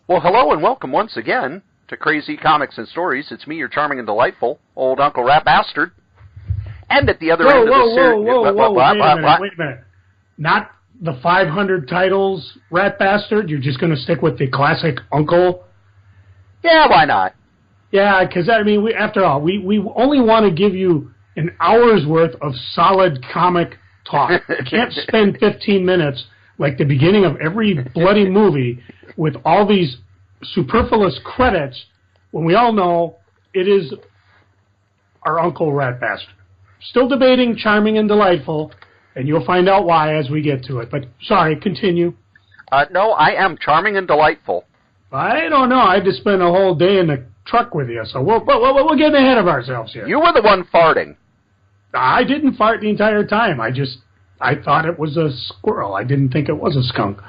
Well, hello and welcome once again to Crazy Comics and Stories. It's me, your charming and delightful old Uncle Rat Bastard. And at the other end of the series... Wait a minute. Not the 500 titles, Rat Bastard? You're just going to stick with the classic Uncle? Yeah, why not? Yeah, because, I mean, after all, we only want to give you an hour's worth of solid comic talk. You can't spend 15 minutes like the beginning of every bloody movie with all these superfluous credits when we all know it is our Uncle Rat Bastard. Still debating charming and delightful, and you'll find out why as we get to it. But, sorry, continue. No, I am charming and delightful. I don't know. I just spent a whole day in the truck with you, so we're getting ahead of ourselves here. You were the one farting. I didn't fart the entire time. I thought it was a squirrel. I didn't think it was a skunk.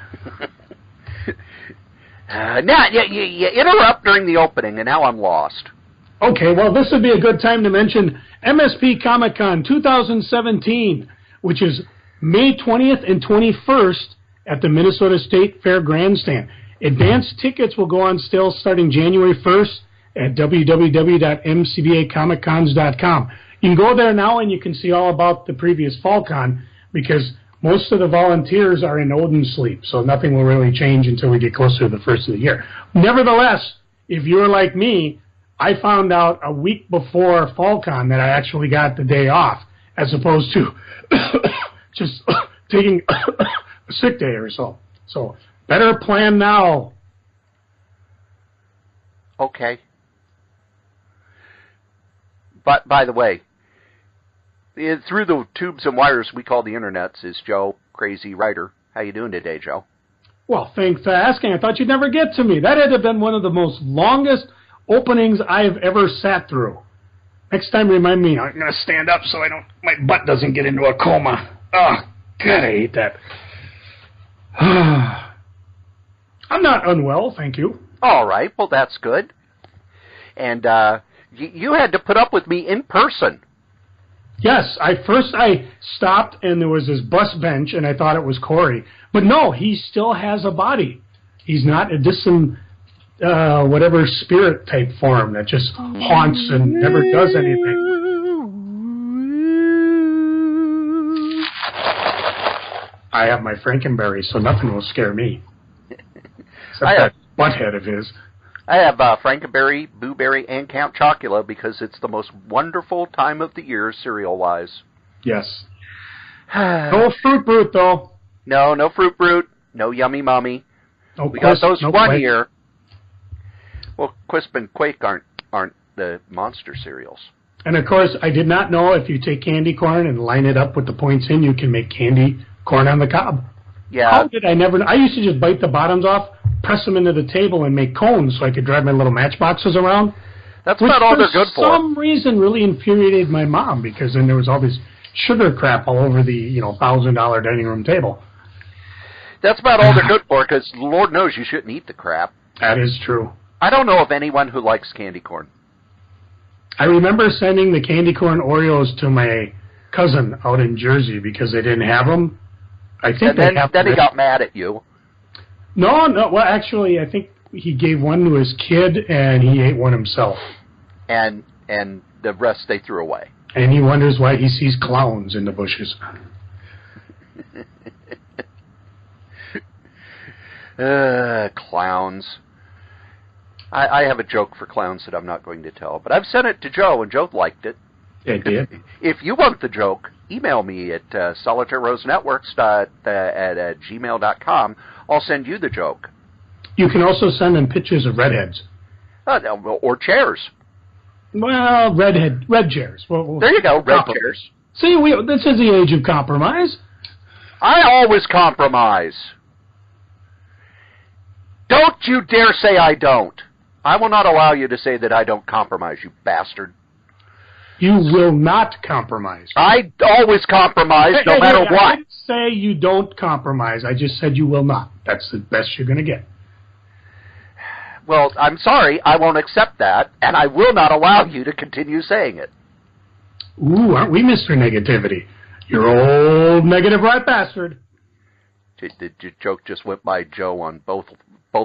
Now, you interrupt during the opening, and now I'm lost. Okay, well, this would be a good time to mention MSP Comic-Con 2017, which is May 20th and 21st at the Minnesota State Fair Grandstand. Advanced tickets will go on sale starting January 1st at www.mcbacomiccons.com. You can go there now and you can see all about the previous Fall Con because most of the volunteers are in Odin sleep, so nothing will really change until we get closer to the first of the year. Nevertheless, if you're like me, I found out a week before Fall Con that I actually got the day off, as opposed to just taking a sick day or so. So, better plan now. Okay. But, by the way, through the tubes and wires we call the internets is Joe, Crazy Writer. How you doing today, Joe? Well, thanks for asking. I thought you'd never get to me. That had to have been one of the most longest openings I've ever sat through. Next time, remind me. I'm going to stand up so my butt doesn't get into a coma. Oh, God, I hate that. I'm not unwell, thank you. All right, well, that's good. And you had to put up with me in person. Yes, I stopped and there was this bus bench and I thought it was Cory. But no, he still has a body. He's not a distant, whatever spirit type form that just haunts and never does anything. I have my Frankenberry, so nothing will scare me. Except that butthead of his. I have Frankenberry, Blueberry, and Count Chocula because it's the most wonderful time of the year cereal-wise. Yes. No Fruit Brute, though. No Fruit Brute. No Yummy Mummy. No we got those one Quake. year. Well, Quisp and Quake aren't the monster cereals. And, of course, I did not know if you take candy corn and line it up with the points in, you can make candy corn on the cob. Yeah. How did I never... I used to just bite the bottoms off, press them into the table, and make cones so I could drive my little matchboxes around. That's about all they're good for. For some reason really infuriated my mom, because then there was all this sugar crap all over the, $1,000 dining room table. That's about all they're good for, because Lord knows you shouldn't eat the crap. That is true. I don't know of anyone who likes candy corn. I remember sending the candy corn Oreos to my cousin out in Jersey because they didn't have them. Then he got mad at you. No. Well, actually, I think he gave one to his kid, and he ate one himself. And the rest they threw away. And he wonders why he sees clowns in the bushes. Clowns. I have a joke for clowns that I'm not going to tell, but I've sent it to Joe, and Joe liked it. It did? If you want the joke, email me at solitairerosenetworks at gmail.com. I'll send you the joke. You can also send them pictures of redheads. Or chairs. Well, red chairs. There you go, red chairs. See, this is the age of compromise. I always compromise. Don't you dare say I don't. I will not allow you to say that I don't compromise, you bastard. You will not compromise. I always compromise, no matter what. I didn't say you don't compromise. I just said you will not. That's the best you're going to get. Well, I'm sorry. I won't accept that, and I will not allow you to continue saying it. Ooh, aren't we Mr. Negativity? You're old negative rat bastard. The joke just went by Joe on both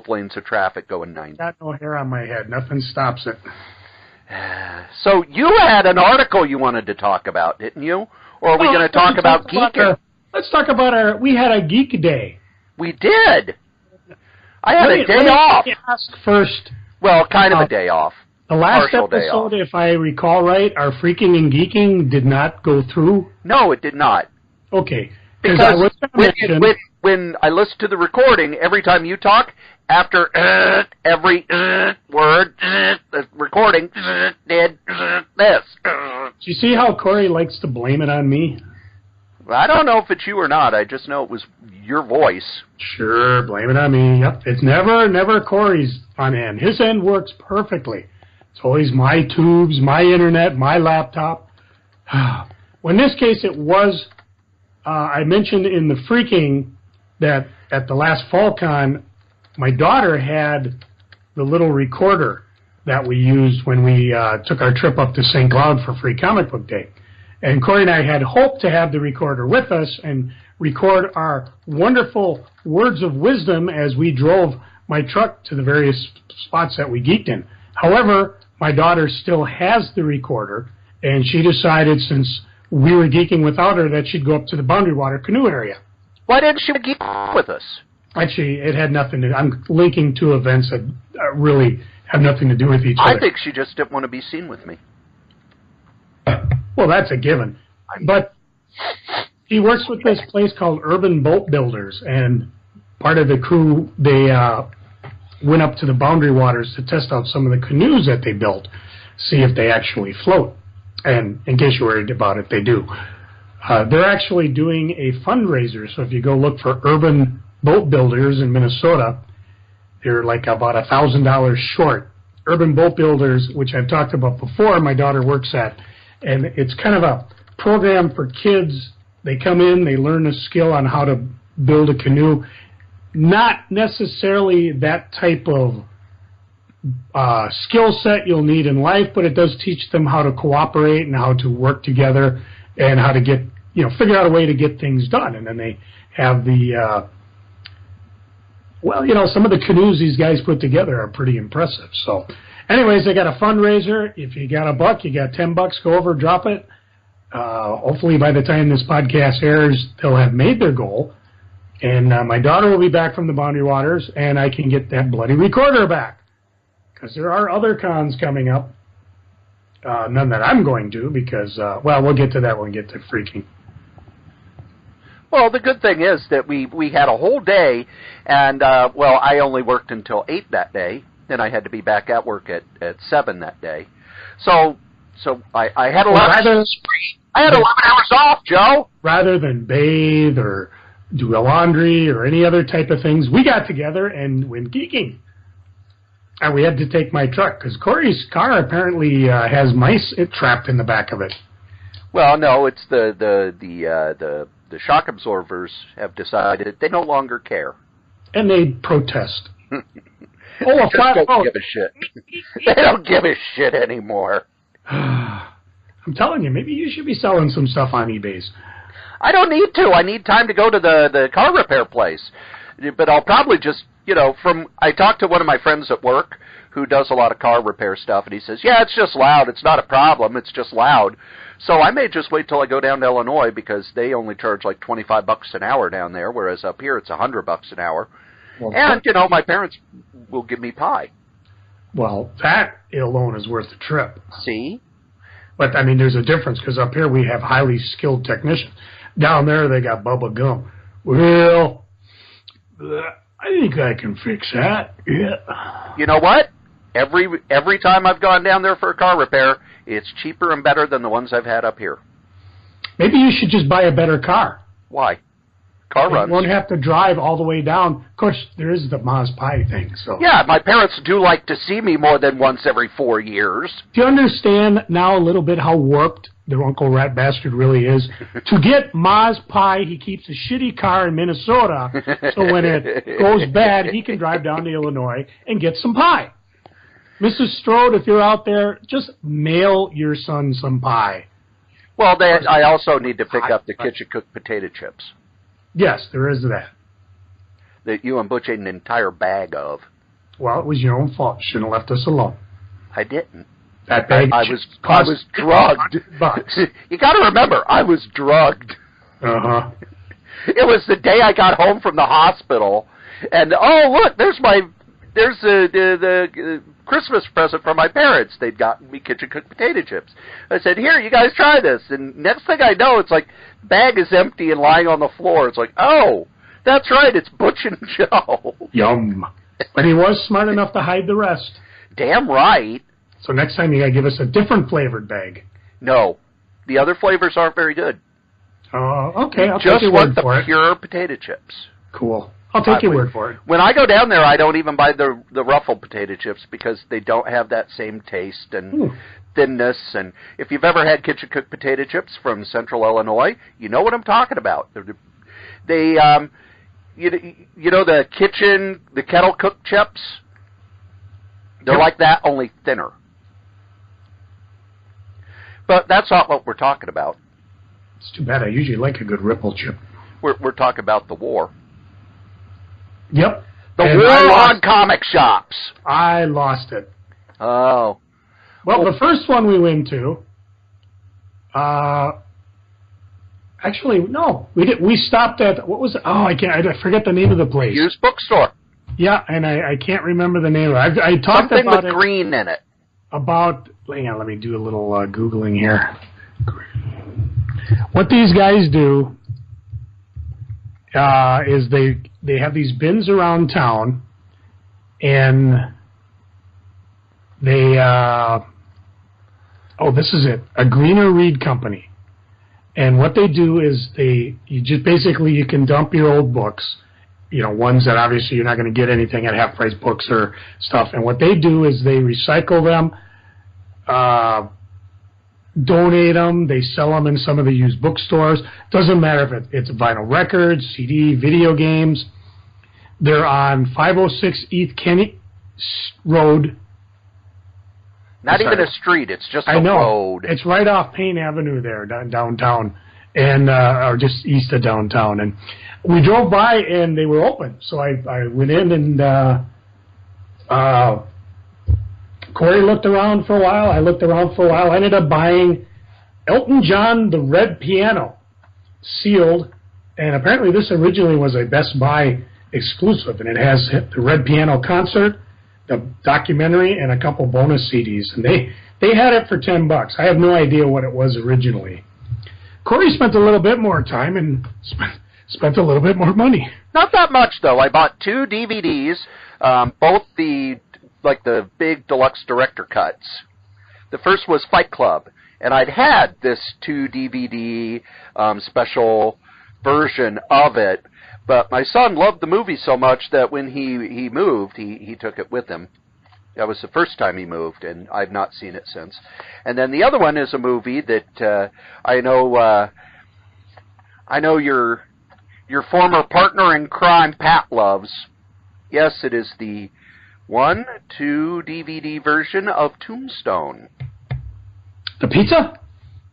lanes of traffic going 90. Got no hair on my head. Nothing stops it. So you had an article you wanted to talk about, didn't you? Or are we going to talk about Geeking? Let's talk about we had a Geek Day. We did. I had a day off. Let me ask first. Well, kind of a day off. The last episode, if I recall right, our Freaking and Geeking did not go through? No, it did not. Okay. Because when I listen to the recording, every time you talk, after every word, the recording did this. Do you see how Cory likes to blame it on me? I don't know if it's you or not. I just know it was your voice. Sure, blame it on me. Yep, it's never Cory's on end. His end works perfectly. It's always my tubes, my internet, my laptop. Well, in this case, it was... I mentioned in the Freaking that at the last FallCon, my daughter had the little recorder that we used when we took our trip up to St. Cloud for Free Comic Book Day. And Cory and I had hoped to have the recorder with us and record our wonderful words of wisdom as we drove my truck to the various spots that we geeked in. However, my daughter still has the recorder, and she decided since we were geeking without her that she'd go up to the Boundary Water canoe area. Why didn't she geek with us? Actually, it had nothing to do. I'm linking two events that really have nothing to do with each other. I think she just didn't want to be seen with me. Well, that's a given. But he works with this place called Urban Boat Builders, and part of the crew, they went up to the Boundary Waters to test out some of the canoes that they built, see if they actually float. And in case you're worried about it, they do. They're actually doing a fundraiser, so if you go look for Urban Boat Builders in Minnesota, they're like about $1,000 short. Urban Boat Builders, which I've talked about before, my daughter works at, and it's kind of a program for kids. They come in, they learn a skill on how to build a canoe. Not necessarily that type of skill set you'll need in life, but it does teach them how to cooperate and how to work together and how to get, figure out a way to get things done. And then they have the, some of the canoes these guys put together are pretty impressive. So anyways, they got a fundraiser. If you got $1, you got $10, go over, drop it. Hopefully by the time this podcast airs, they'll have made their goal. And my daughter will be back from the Boundary Waters, and I can get that bloody recorder back. Because there are other cons coming up. None that I'm going to, because, we'll get to that when we get to Freaking. Well, the good thing is that we had a whole day, and, I only worked until 8 that day. Then I had to be back at work at 7 that day. So I had 11 hours off, Joe. Rather than bathe or do a laundry or any other type of things, we got together and went geeking. And we had to take my truck because Cory's car apparently has mice trapped in the back of it. Well, no, it's the shock absorbers have decided they no longer care, and they protest. A flat don't give a shit. They don't give a shit anymore. I'm telling you, maybe you should be selling some stuff on eBay. I don't need to. I need time to go to the car repair place. But I'll probably just, I talked to one of my friends at work who does a lot of car repair stuff, and he says, yeah, it's just loud. It's not a problem. It's just loud. So I may just wait till I go down to Illinois because they only charge like $25 an hour down there, whereas up here it's $100 an hour. Well, and, my parents will give me pie. Well, that alone is worth the trip. See? But, there's a difference because up here we have highly skilled technicians. Down there they got bubble gum. Well, I think I can fix that. Yeah. You know what? Every time I've gone down there for a car repair, it's cheaper and better than the ones I've had up here. Maybe you should just buy a better car. Why? Car runs. You won't have to drive all the way down. Of course, there is the Maz Pi thing. So yeah, my parents do like to see me more than once every 4 years. Do you understand now a little bit how warped their Uncle Rat Bastard really is? To get Maz Pi, he keeps a shitty car in Minnesota, so when it goes bad, he can drive down to Illinois and get some pie. Mrs. Strode, if you're out there, just mail your son some pie. Well, I also need to pick up the kitchen-cooked potato chips. Yes, there is that. that you and Butch ate an entire bag of. Well, it was your own fault. You shouldn't have left us alone. I didn't. That bag I was drugged. $100. You got to remember, I was drugged. Uh-huh. It was the day I got home from the hospital, and look, there's the Christmas present from my parents. They'd gotten me kitchen cooked potato chips. I said, "Here, you guys try this." And next thing I know, it's like bag is empty and lying on the floor. It's like, oh, that's right, it's Butch and Joe. Yum. But he was smart enough to hide the rest. Damn right. So next time you gotta give us a different flavored bag. No, the other flavors aren't very good. Okay, I'll just take your word for it. Just pure potato chips. Cool. I'll take your word for it. When I go down there, I don't even buy the Ruffled potato chips because they don't have that same taste and thinness. And if you've ever had kitchen cooked potato chips from Central Illinois, you know what I'm talking about. They you know the kettle cooked chips. They're like that, only thinner. But that's not what we're talking about. It's too bad. I usually like a good Ripple chip. We're talking about the war. Yep. The war on comic shops. I lost it. Oh. Well, the first one we went to, actually, no, we did. We stopped at, what was it? Oh, I forget the name of the place. Used bookstore. Yeah, and I can't remember the name of it. I talked Something about with it. green in it. Hang on, let me do a little Googling here. What these guys do is they have these bins around town, and they this is it, a Greener Read Company. And what they do is you can dump your old books, ones that obviously you're not going to get anything at half price books or stuff. And what they do is they recycle them, donate them, they sell them in some of the used bookstores. Doesn't matter if it's vinyl records, CD, video games. They're on 506 East Kenny Road. Not even a street, it's just a road. It's right off Payne Avenue there, downtown, and or just east of downtown. And we drove by, and they were open. So I went in, and Cory looked around for a while. I looked around for a while. I ended up buying Elton John, The Red Piano, sealed. And apparently this originally was a Best Buy exclusive, and it has the Red Piano concert, the documentary, and a couple bonus CDs. And they had it for $10. I have no idea what it was originally. Cory spent a little bit more time and spent a little bit more money. Not that much, though. I bought 2 DVDs, both the big deluxe director cuts. The first was Fight Club, and I'd had this 2 DVD special version of it, but my son loved the movie so much that when he moved, he took it with him. That was the first time he moved, and I've not seen it since. And then the other one is a movie that I know your former partner in crime, Pat, loves. Yes, it is the 1-2 DVD version of Tombstone. The pizza?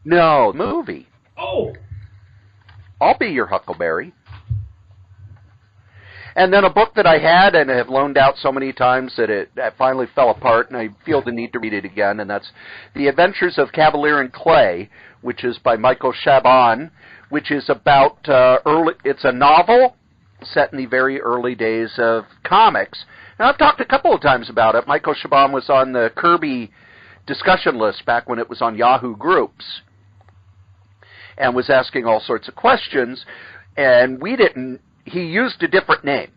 No, the movie. Oh. I'll be your Huckleberry. And then a book that I had and have loaned out so many times that it finally fell apart, and I feel the need to read it again, and that's The Adventures of Cavalier and Clay, which is by Michael Chabon, which is about it's a novel set in the very early days of comics. And I've talked a couple of times about it. Michael Chabon was on the Kirby discussion list back when it was on Yahoo Groups and was asking all sorts of questions, and he used a different name,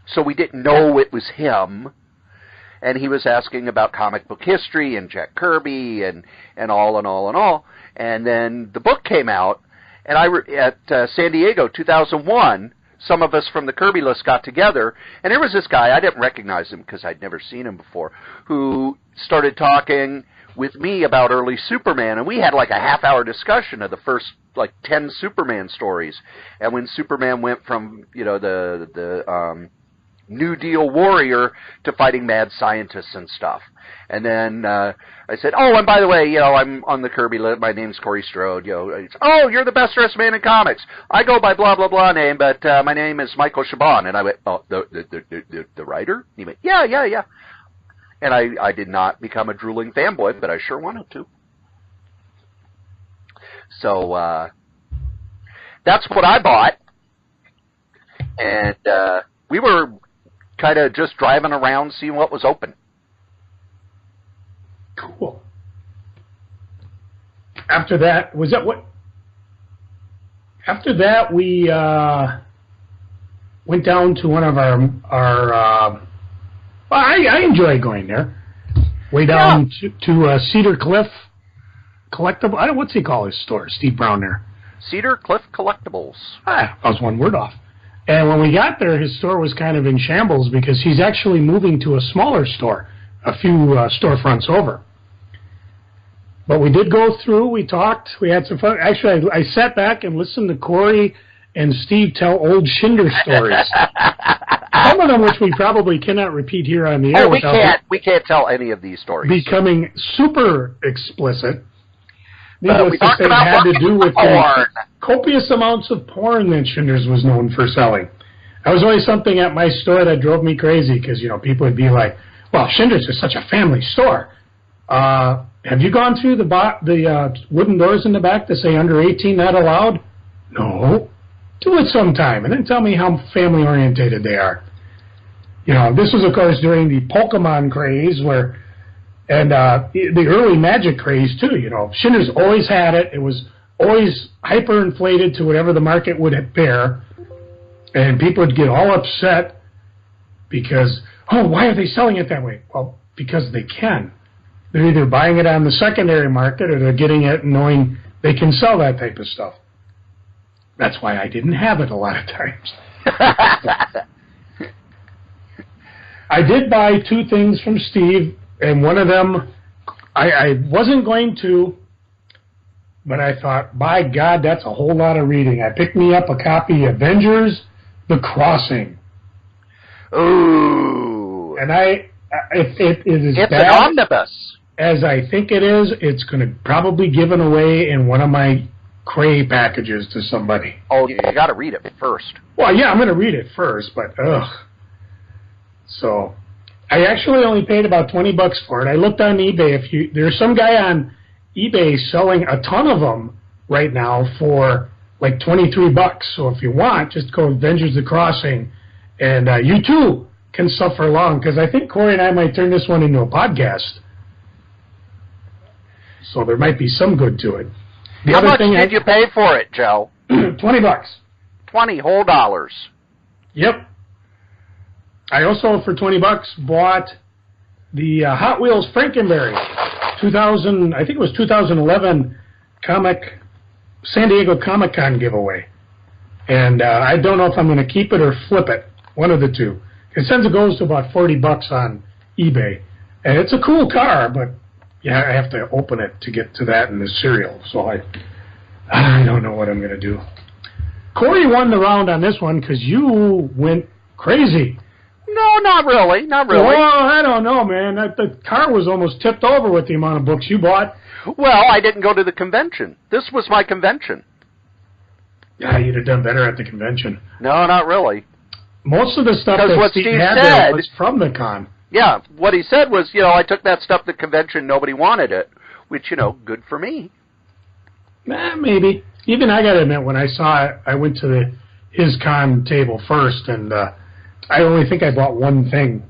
so we didn't know it was him, and he was asking about comic book history and Jack Kirby and all, and then the book came out, and at San Diego 2001, some of us from the Kirby list got together, and there was this guy, I didn't recognize him because I'd never seen him before, who started talking with me about early Superman, and we had like a half-hour discussion of the first 10 Superman stories. And when Superman went from the New Deal warrior to fighting mad scientists and stuff. And then I said, oh, and by the way, I'm on the Kirby list. My name's Cory Strode. Oh, you're the best dressed man in comics. I go by blah blah blah name, but my name is Michael Chabon. And I went, oh, the writer? He went, yeah. And I did not become a drooling fanboy, but I sure wanted to. So that's what I bought, and we were kind of just driving around seeing what was open. Cool. After that, After that, we went down to one of our I enjoy going there. Way down to Cedar Cliff Collectibles. What's he call his store? Steve Brown there. Cedar Cliff Collectibles. I was one word off. And when we got there, his store was kind of in shambles because he's actually moving to a smaller store, a few storefronts over. But we did go through, we talked, we had some fun. Actually, I sat back and listened to Cory and Steve tell old Shinder stories. Some of them which we probably cannot repeat here on the air. We can't tell any of these stories. Becoming super explicit. We talked about had to do with porn. Copious amounts of porn that Shinder's was known for selling. That was always something at my store that drove me crazy because, people would be like, well, Shinder's is such a family store. Have you gone through the wooden doors in the back that say under 18 not allowed? No. Do it sometime and then tell me how family orientated they are. This was, of course, during the Pokemon craze and the early Magic craze, too. Shinder's always had it. It was always hyperinflated to whatever the market would bear. And people would get all upset because, why are they selling it that way? Well, because they can. They're either buying it on the secondary market or they're getting it knowing they can sell that type of stuff. That's why I didn't have it a lot of times. I did buy 2 things from Steve, and one of them I wasn't going to, but I thought, by God, that's a whole lot of reading. I picked me up a copy of Avengers: The Crossing. Ooh. And it is it's bad an omnibus. As I think it is, it's going to probably given away in one of my Kray packages to somebody. Oh, you got to read it first. Well, yeah, I'm going to read it first, but ugh. So, I actually only paid about $20 for it. I looked on eBay. There's some guy on eBay selling a ton of them right now for like $23. So if you want, just go Avengers: The Crossing, and you too can suffer along because I think Cory and I might turn this one into a podcast. So there might be some good to it. How much did you pay for it, Joe? $20. 20 whole dollars. Yep. I also, for $20, bought the Hot Wheels Frankenberry 2000. I think it was 2011 San Diego Comic-Con giveaway. And I don't know if I'm going to keep it or flip it. One of the two. Since it goes to about $40 on eBay. And it's a cool car, but yeah, I have to open it to get to that in the serial. So I don't know what I'm going to do. Cory won the round on this one because you went crazy. No, not really. Not really. Well, I don't know, man. The car was almost tipped over with the amount of books you bought. Well, I didn't go to the convention. This was my convention. Yeah, you'd have done better at the convention. No, not really. Most of the stuff that Steve had there was from the con. Yeah, what he said was, I took that stuff to the convention, nobody wanted it, which, good for me. Maybe. Even I got to admit, when I saw it, I went to his con table first, and I only think I bought one thing.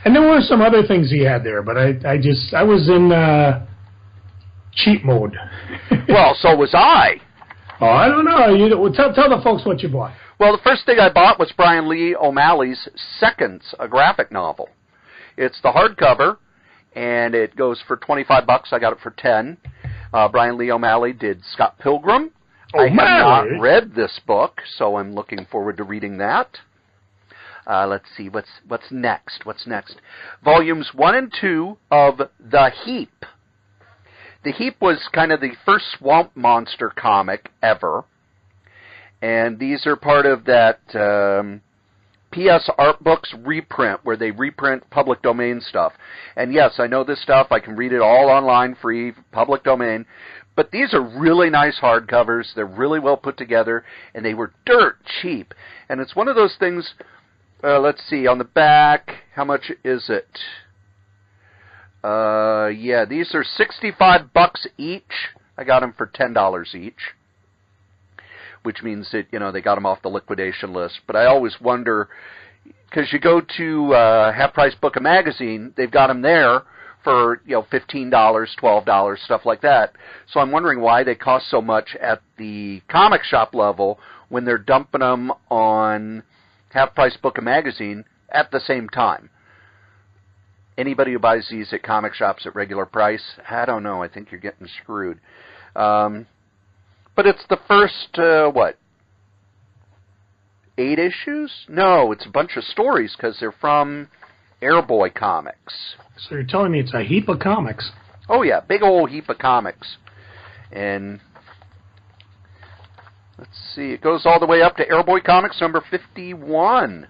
And there were some other things he had there, but I was in cheat mode. Well, so was I. Oh, I don't know. Tell the folks what you bought. Well, the first thing I bought was Brian Lee O'Malley's Seconds, a graphic novel. It's the hardcover, and it goes for $25. I got it for $10. Brian Lee O'Malley did Scott Pilgrim. I have not read this book, so I'm looking forward to reading that. Let's see, what's next? Volumes 1 and 2 of The Heap. The Heap was kind of the first Swamp Monster comic ever. And these are part of that PS Art Books reprint, where they reprint public domain stuff. And yes, I know this stuff. I can read it all online, free, public domain. But these are really nice hardcovers. They're really well put together, and they were dirt cheap. And it's one of those things, let's see, on the back, how much is it? Yeah, these are $65 each. I got them for $10 each, which means that, they got them off the liquidation list. But I always wonder, because you go to Half Price Book and Magazine, they've got them there for, $15, $12, stuff like that. So I'm wondering why they cost so much at the comic shop level when they're dumping them on Half Price Book and Magazine at the same time. Anybody who buys these at comic shops at regular price, I don't know. I think you're getting screwed. But it's the first, 8 issues? No, it's a bunch of stories because they're from Airboy Comics. So you're telling me it's a heap of comics? Oh, yeah, big old heap of comics. And let's see, it goes all the way up to Airboy Comics number 51.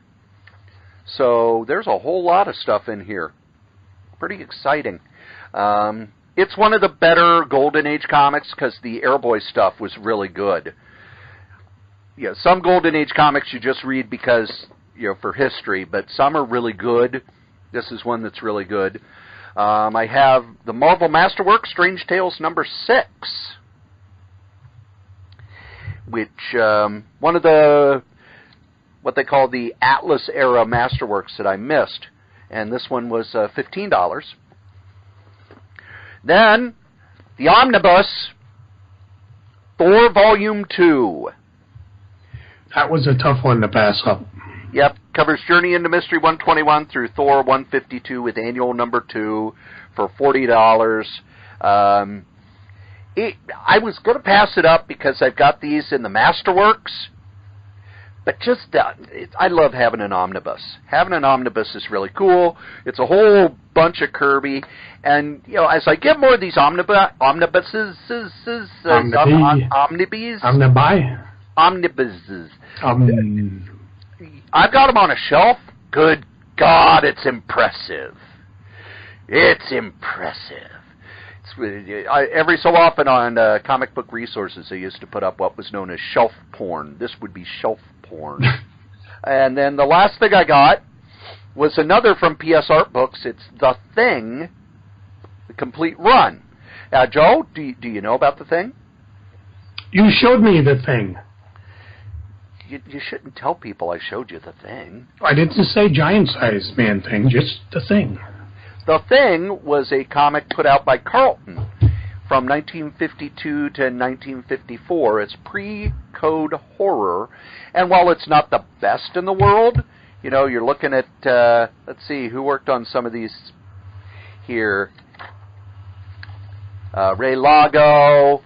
So there's a whole lot of stuff in here. Pretty exciting. It's one of the better Golden Age comics because the Airboy stuff was really good. Yeah, some Golden Age comics you just read because, for history, but some are really good. This is one that's really good. I have the Marvel Masterworks Strange Tales number 6, which one of the what they call the Atlas era Masterworks that I missed, and this one was $15. Then the Omnibus Thor Volume 2. That was a tough one to pass up. Yep, covers Journey into Mystery 121 through Thor 152 with annual number 2 for $40. I was going to pass it up because I've got these in the Masterworks, but just I love having an omnibus. Having an omnibus is really cool. It's a whole bunch of Kirby, and as I get more of these omnibuses, I've got them on a shelf. Good God, it's impressive. It's impressive. Every so often on Comic Book Resources, they used to put up what was known as shelf porn. This would be shelf porn. And then the last thing I got was another from PS Art Books. It's The Thing, the complete run. Now, Joe, do you know about The Thing? You showed me The Thing. You shouldn't tell people I showed you The Thing. I didn't say giant-sized man thing, just The Thing. The Thing was a comic put out by Carlton from 1952 to 1954. It's pre-code horror, and while it's not the best in the world, you're looking at, let's see, who worked on some of these here. Ray Lago.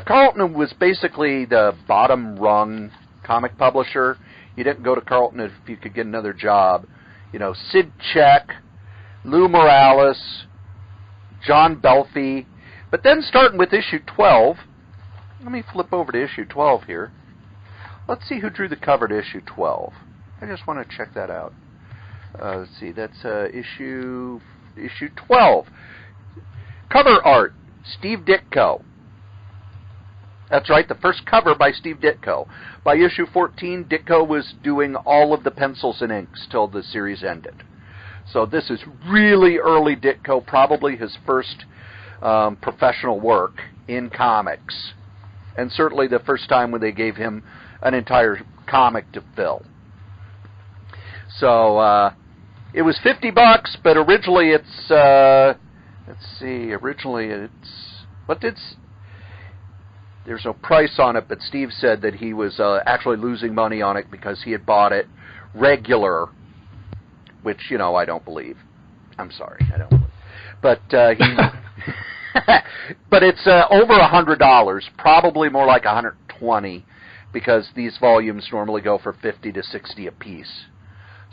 Carlton was basically the bottom-rung comic publisher. You didn't go to Carlton if you could get another job. Sid Check, Lou Morales, John Belfi. But then starting with issue 12, let me flip over to issue 12 here. Let's see who drew the cover to issue 12. I just want to check that out. Let's see, that's issue 12. Cover art, Steve Ditko. That's right, the first cover by Steve Ditko. By issue 14, Ditko was doing all of the pencils and inks till the series ended. So this is really early Ditko, probably his first professional work in comics. And certainly the first time when they gave him an entire comic to fill. So it was $50, but originally it's, there's no price on it, but Steve said that he was actually losing money on it because he had bought it regular, which, I don't believe. I'm sorry, I don't believe. But but it's over $100, probably more like $120, because these volumes normally go for $50 to $60 a piece.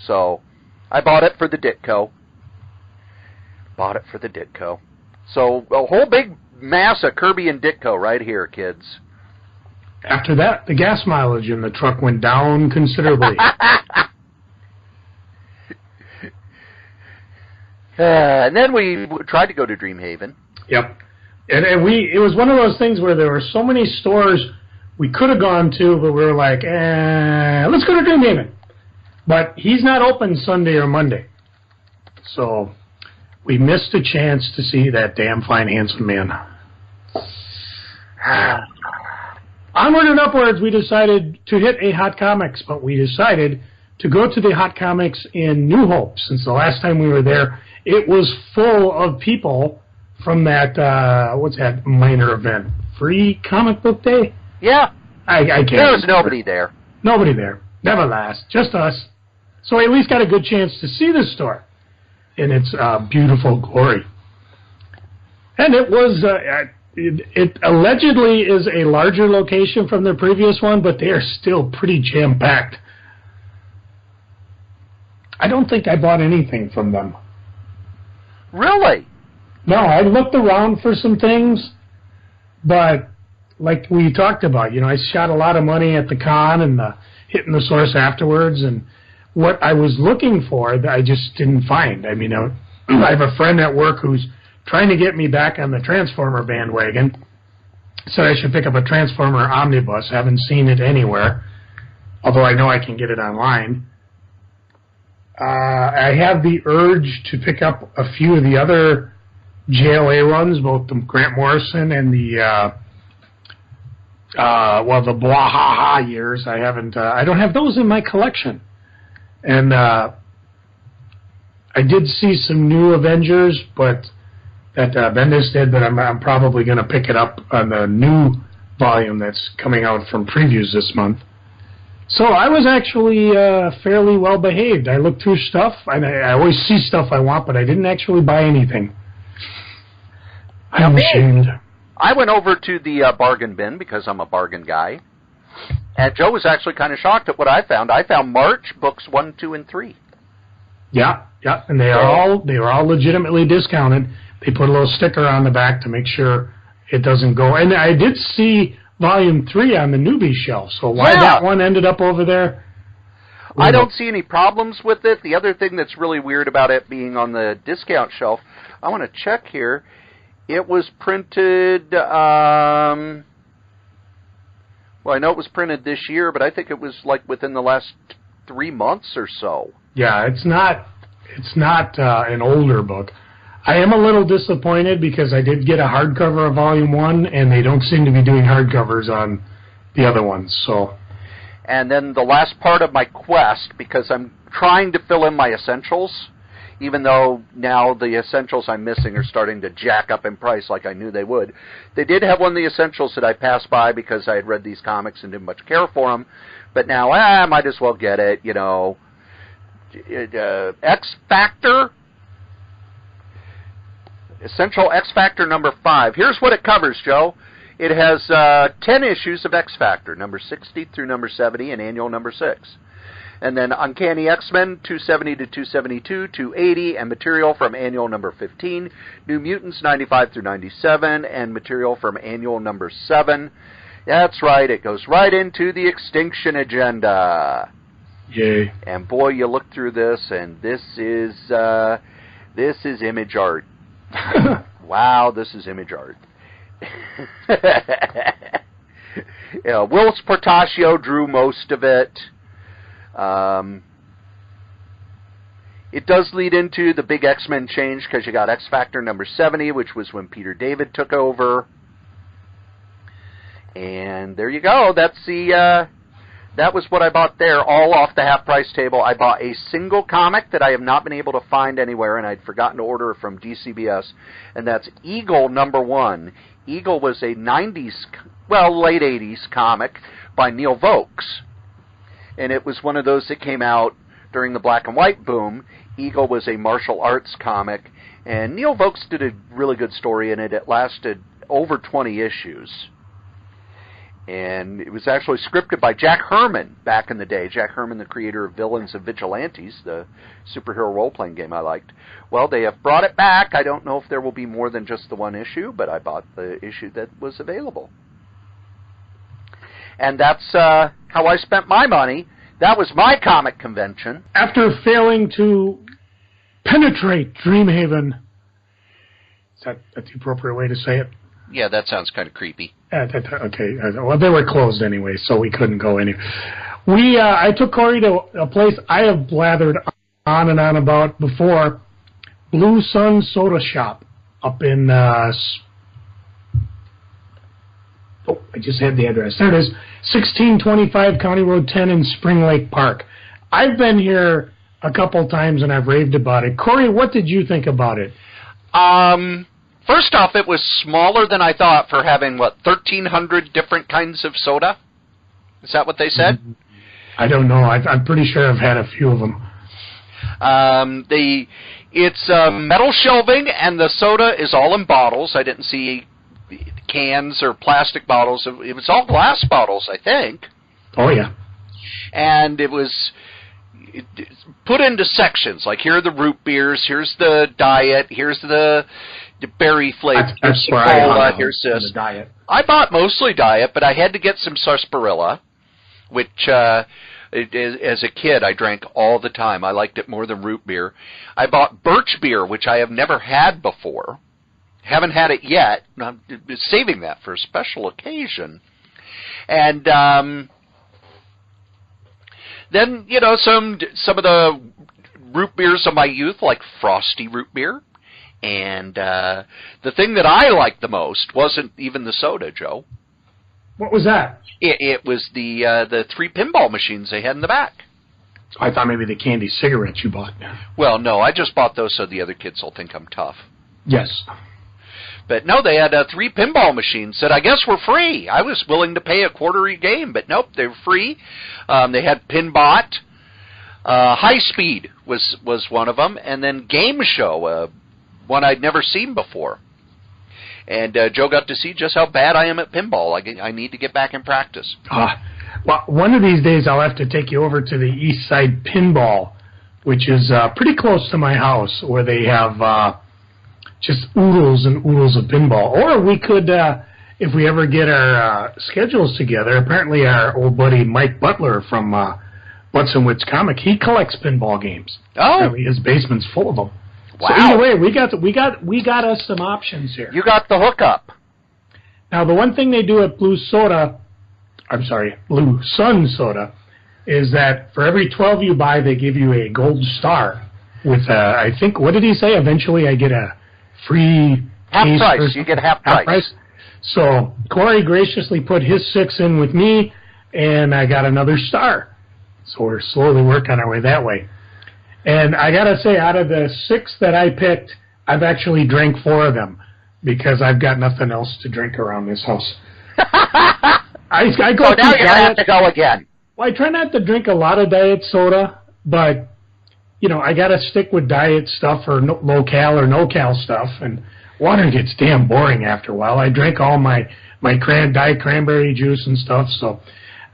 So I bought it for the Ditko. So a whole big mass of Kirby and Ditko right here, kids. After that, the gas mileage in the truck went down considerably. And then we tried to go to Dreamhaven. Yep. And it was one of those things where there were so many stores we could have gone to, but we were like, let's go to Dreamhaven. But he's not open Sunday or Monday. So we missed a chance to see that damn fine, handsome man. Onward and upwards, we decided to hit a Hot Comics, but we decided to go to the Hot Comics in New Hope. Since the last time we were there, it was full of people from that, what's that minor event? Free Comic Book Day? Yeah. I can't. There was nobody there. Nobody there. Never last. Just us. So we at least got a good chance to see the store in its beautiful glory. And it was, it allegedly is a larger location from their previous one, but they are still pretty jam-packed. I don't think I bought anything from them. Really? No, I looked around for some things, but like we talked about, I shot a lot of money at the con and hitting the source afterwards, and what I was looking for, I just didn't find. I mean, I have a friend at work who's trying to get me back on the Transformer bandwagon. Said I should pick up a Transformer omnibus. Haven't seen it anywhere, although I know I can get it online. I have the urge to pick up a few of the other JLA runs, both the Grant Morrison and the the Blah-Ha-Ha years. I don't have those in my collection. And I did see some new Avengers, but that Bendis did, but I'm probably going to pick it up on the new volume that's coming out from previews this month. So I was actually fairly well behaved. I looked through stuff, and I always see stuff I want, but I didn't actually buy anything. I'm ashamed. I went over to the bargain bin because I'm a bargain guy. And Joe was actually kind of shocked at what I found. I found March books 1, 2, and 3. Yeah, and they were all legitimately discounted. They put a little sticker on the back to make sure it doesn't go. And I did see Volume 3 on the newbie shelf. So why that one ended up over there? I don't see any problems with it. The other thing that's really weird about it being on the discount shelf, I want to check here. It was printed. Well, I know it was printed this year, but I think it was like within the last 3 months or so. Yeah, it's not an older book. I am a little disappointed because I did get a hardcover of Volume 1, and they don't seem to be doing hardcovers on the other ones. So, and then the last part of my quest, because I'm trying to fill in my essentials, even though now the essentials I'm missing are starting to jack up in price like I knew they would. They did have one of the essentials that I passed by because I had read these comics and didn't much care for them, but now I might as well get it, X Factor, Essential X Factor number 5. Here's what it covers, Joe. It has 10 issues of X Factor, number 60 through number 70, and annual number 6. And then Uncanny X-Men, 270 to 272, 280, and material from annual number 15. New Mutants, 95 through 97, and material from annual number 7. That's right, it goes right into the Extinction Agenda. Yay. And boy, you look through this, and this is image art. Wow, this is image art. Willis Portacio drew most of it. It does lead into the big X-Men change because you got X Factor number 70, which was when Peter David took over. And there you go. That's that was what I bought there, all off the half price table. I bought a single comic that I have not been able to find anywhere, and I'd forgotten to order it from DCBS, and that's Eagle number 1. Eagle was a late 80s comic by Neil Vokes. And it was one of those that came out during the black and white boom. Eagle was a martial arts comic, and Neil Vokes did a really good story in it. It lasted over 20 issues. And it was actually scripted by Jack Herman back in the day. Jack Herman, the creator of Villains and Vigilantes, the superhero role-playing game I liked. Well, they have brought it back. I don't know if there will be more than just the one issue, but I bought the issue that was available. And that's how I spent my money. That was my comic convention. After failing to penetrate Dreamhaven. Is that the appropriate way to say it? Yeah, that sounds kind of creepy. Okay. Well, they were closed anyway, so we couldn't go any. I took Cory to a place I have blathered on and on about before, Blue Sun Soda Shop up in, I just had the address. There it is, 1625 County Road 10 in Spring Lake Park. I've been here a couple times and I've raved about it. Cory, what did you think about it? First off, it was smaller than I thought for having, 1,300 different kinds of soda? Is that what they said? I don't know. I'm pretty sure I've had a few of them. It's metal shelving, and the soda is all in bottles. I didn't see cans or plastic bottles. It was all glass bottles, I think. Oh, yeah. And it was put into sections. Like, here are the root beers, here's the diet, here's the berry flavor, here's the cola, here's this. Diet. I bought mostly diet, but I had to get some sarsaparilla, which... as a kid, I drank all the time. I liked it more than root beer. I bought birch beer, which I have never had before. Haven't had it yet. I'm saving that for a special occasion. And then, some of the root beers of my youth, like Frosty root beer. And the thing that I liked the most wasn't even the soda, Joe. What was that? It was the 3 pinball machines they had in the back. I thought maybe the candy cigarettes you bought. Well, no, I just bought those so the other kids will think I'm tough. Yes. But no, they had 3 pinball machines that I guess were free. I was willing to pay $0.25 a game, but nope, they were free. They had Pinbot. High Speed was one of them, and then Game Show, one I'd never seen before. And Joe got to see just how bad I am at pinball. I need to get back in practice. Well, one of these days I'll have to take you over to the East Side Pinball, which is pretty close to my house, where they have just oodles and oodles of pinball. Or we could, if we ever get our schedules together, apparently our old buddy Mike Butler from Butts and Wits Comic, he collects pinball games. Oh. Apparently his basement's full of them. Wow. So either way, we got us some options here. You got the hookup. Now, the one thing they do at Blue Sun Soda, is that for every 12 you buy, they give you a gold star with, I think, what did he say? Eventually I get a free half price. You get half price. So Cory graciously put his 6 in with me, and I got another star. So we're slowly working our way that way. And I got to say, out of the 6 that I picked, I've actually drank 4 of them because I've got nothing else to drink around this house. I go so now you're going to have to go again. Well, I try not to drink a lot of diet soda, but, I got to stick with diet stuff or low-cal or no-cal stuff, and water gets damn boring after a while. I drank all my diet cranberry juice and stuff, so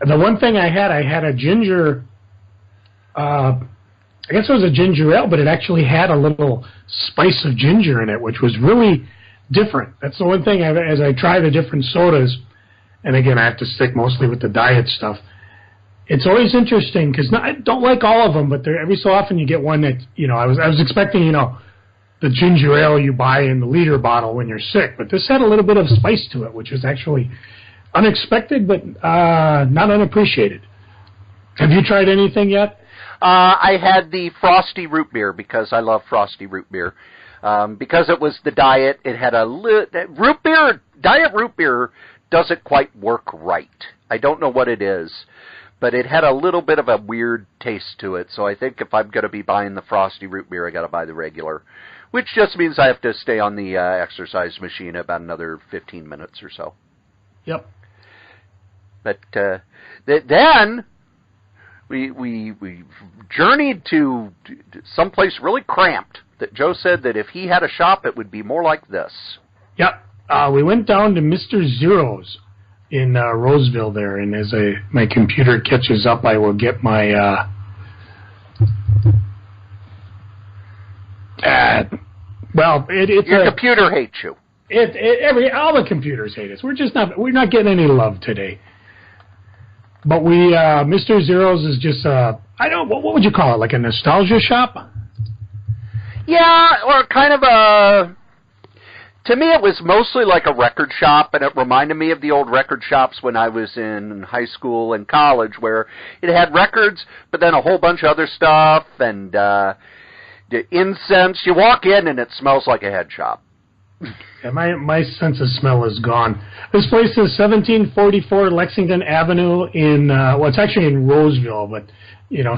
the one thing I had a ginger... I guess it was a ginger ale, but it actually had a little spice of ginger in it, which was really different. That's the one thing as I try the different sodas, and again, I have to stick mostly with the diet stuff. It's always interesting because I don't like all of them, but every so often you get one that, I was expecting, the ginger ale you buy in the liter bottle when you're sick, but this had a little bit of spice to it, which was actually unexpected, but not unappreciated. Have you tried anything yet? I had the Frosty root beer because I love Frosty root beer. Because it was the diet, it had diet root beer doesn't quite work right. I don't know what it is, but it had a little bit of a weird taste to it. So I think if I'm going to be buying the Frosty root beer, I got to buy the regular, which just means I have to stay on the exercise machine about another 15 minutes or so. Yep. But then we journeyed to someplace really cramped that Joe said that if he had a shop, it would be more like this. Yep. We went down to Mr. Zero's in Roseville there, and as my computer catches up, I will get my... Your computer hates you. All the computers hate us. We're not getting any love today. But Mr. Zero's is just what would you call it? Like a nostalgia shop? Yeah, or kind of a... To me, it was mostly like a record shop, and it reminded me of the old record shops when I was in high school and college, where it had records, but then a whole bunch of other stuff, and the incense. You walk in, and it smells like a head shop. Yeah, my sense of smell is gone. This place is 1744 Lexington Avenue in, well, it's actually in Roseville, but,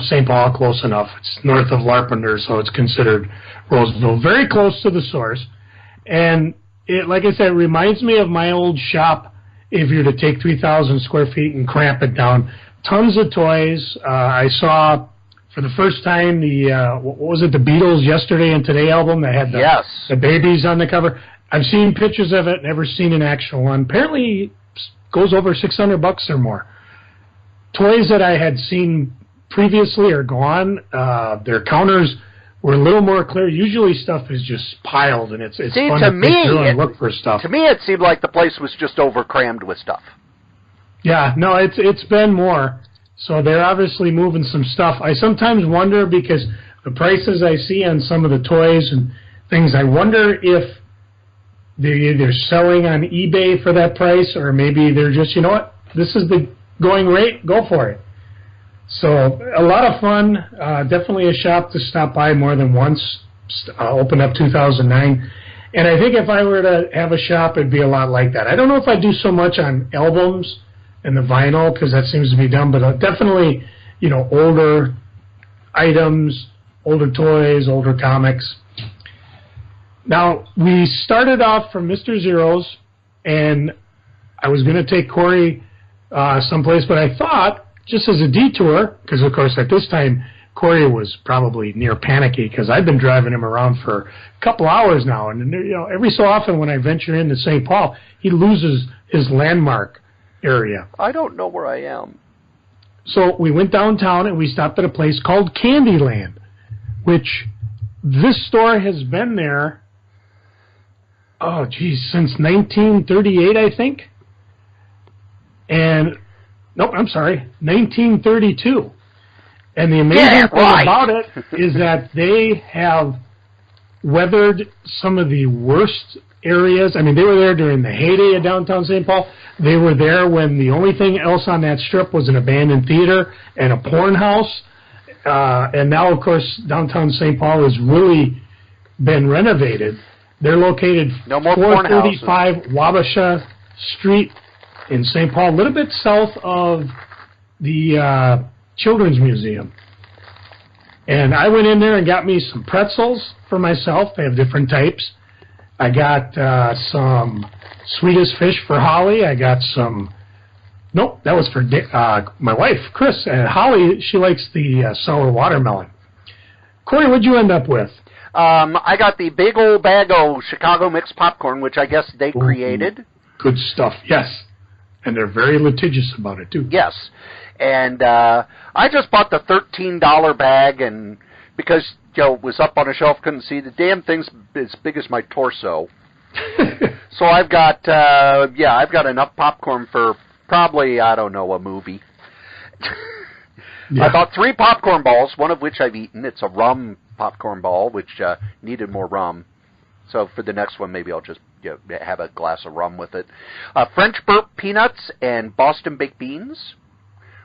St. Paul, close enough. It's north of Larpenteur, so it's considered Roseville. Very close to the source. And it, like I said, it reminds me of my old shop if you were to take 3,000 square feet and cramp it down. Tons of toys. I saw for the first time the, what was it, the Beatles Yesterday and Today album that had the babies on the cover. I've seen pictures of it, never seen an actual one. Apparently goes over $600 or more. Toys that I had seen previously are gone. Their counters were a little more clear. Usually stuff is just piled, and it's fun to pick through and look for stuff. To me, it seemed like the place was just overcrammed with stuff. Yeah, no, it's been more. So they're obviously moving some stuff. I sometimes wonder, because the prices I see on some of the toys and things, I wonder if they're either selling on eBay for that price, or maybe they're just, this is the going rate, go for it. So a lot of fun, definitely a shop to stop by more than once. Opened up 2009. And I think if I were to have a shop, it'd be a lot like that. I don't know if I do so much on albums and the vinyl, because that seems to be done, but definitely, older items, older toys, older comics. Now, we started off from Mr. Zero's, and I was going to take Cory someplace, but I thought, just as a detour, because, of course, at this time, Cory was probably near panicky, because I've been driving him around for a couple hours now, and every so often when I venture into St. Paul, he loses his landmark area. I don't know where I am. So we went downtown, and we stopped at a place called Candyland, which this store has been there, since 1938, I think. And... Nope, I'm sorry, 1932. And the amazing thing about it is that they have weathered some of the worst areas. I mean, they were there during the heyday of downtown St. Paul. They were there when the only thing else on that strip was an abandoned theater and a porn house. And now, of course, downtown St. Paul has really been renovated. They're located 435 Wabasha Street in St. Paul, a little bit south of the Children's Museum. And I went in there and got me some pretzels for myself. They have different types. I got some Swedish fish for Holly. I got some... Nope, that was for my wife, Chris. And Holly, she likes the sour watermelon. Cory, what'd you end up with? I got the big old bag of Chicago mixed popcorn, which I guess they created. Good stuff, yes. And they're very litigious about it, too. Yes. And I just bought the $13 bag, and because Joe was up on a shelf, couldn't see, the damn thing's as big as my torso. So I've got enough popcorn for probably, I don't know, a movie. Yeah. I bought 3 popcorn balls, one of which I've eaten. It's a rum popcorn ball, which needed more rum. So for the next one, maybe I'll just have a glass of rum with it. French burnt peanuts and Boston baked beans,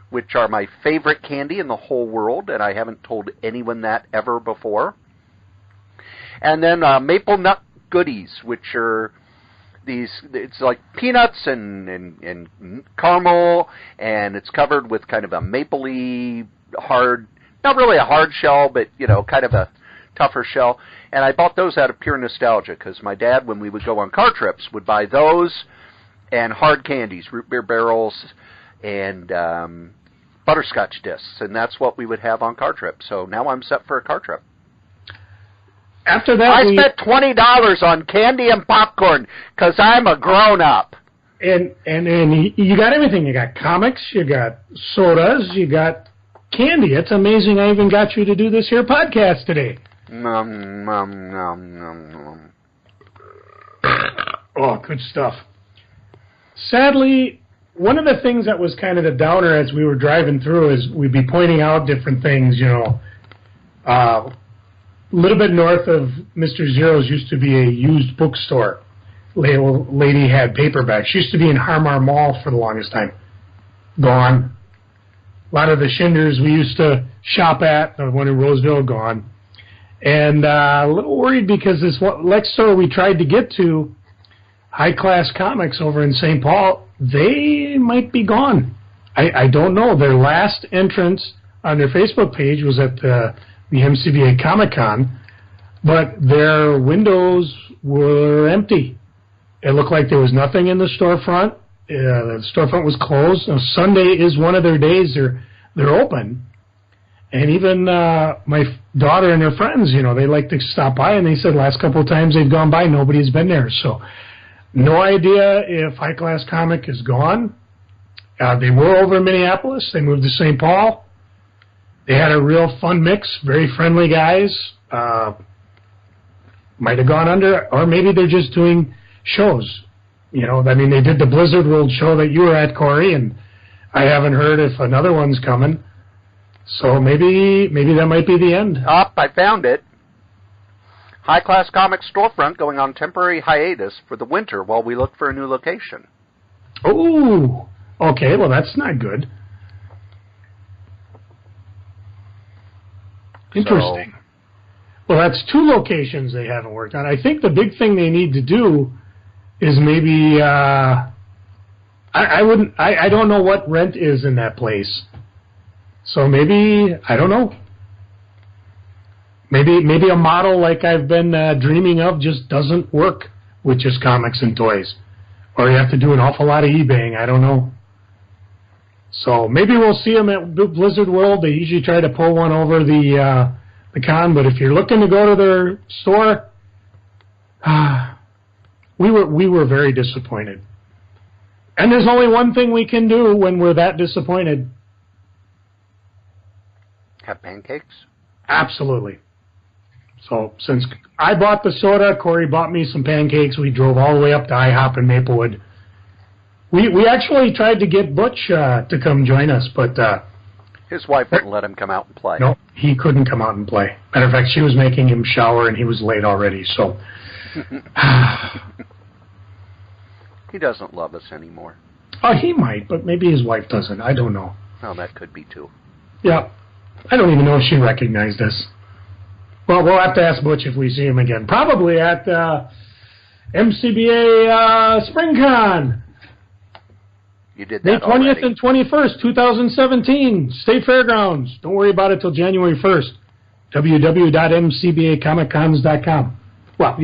which are my favorite candy in the whole world, and I haven't told anyone that ever before. And then maple nut goodies, which are it's like peanuts and caramel, and it's covered with kind of a mapley hard, not really a hard shell, but kind of a tougher shell. And I bought those out of pure nostalgia, because my dad, when we would go on car trips, would buy those and hard candies, root beer barrels, and butterscotch discs, and that's what we would have on car trips. So now I'm set for a car trip. After that, I spent $20 on candy and popcorn because I'm a grown-up. And you got everything. You got comics, you got sodas, you got candy. It's amazing I even got you to do this here podcast today. Oh, good stuff. Sadly, one of the things that was kind of the downer as we were driving through is we'd be pointing out different things, little bit north of Mr. Zero's used to be a used bookstore. Lady had paperbacks. She used to be in Harmar Mall for the longest time. Gone. A lot of the Shinders we used to shop at, the one in Roseville, gone. And a little worried because this next store we tried to get to, High Class Comics over in St. Paul, they might be gone. I don't know. Their last entrance on their Facebook page was at the MCBA Comic-Con, but their windows were empty. It looked like there was nothing in the storefront. The storefront was closed. Now, Sunday is one of their days they're open. And even my daughter and her friends, they like to stop by, and they said last couple of times they've gone by, nobody's been there. So no idea if High Class Comic is gone. They were over in Minneapolis. They moved to St. Paul. They had a real fun mix, very friendly guys. Might have gone under, or maybe they're just doing shows. They did the Blizzard World show that you were at, Cory, and I haven't heard if another one's coming. So maybe that might be the end. I found it. High Class Comics storefront going on temporary hiatus for the winter while we look for a new location. Oh, okay. Well, that's not good. Interesting. Well, that's 2 locations they haven't worked on. I think the big thing they need to do is maybe I don't know what rent is in that place. So maybe, I don't know. Maybe a model like I've been dreaming of just doesn't work with just comics and toys. Or you have to do an awful lot of eBaying. I don't know. So maybe we'll see them at Blizzard World. They usually try to pull one over the con. But if you're looking to go to their store, we were very disappointed. And there's only one thing we can do when we're that disappointed. Have pancakes? Absolutely. So since I bought the soda, Cory bought me some pancakes. We drove all the way up to IHOP in Maplewood. We actually tried to get Butch to come join us, but his wife wouldn't let him come out and play. No, he couldn't come out and play. Matter of fact, she was making him shower, and he was late already. So he doesn't love us anymore. Oh, he might, but maybe his wife doesn't. I don't know. Oh, that could be too. Yeah. I don't even know if she recognized us. Well, we'll have to ask Butch if we see him again. Probably at MCBA SpringCon. You did May that 20th already. and 21st, 2017, State Fairgrounds. Don't worry about it till January 1st. www.mcbacomiccons.com. Well,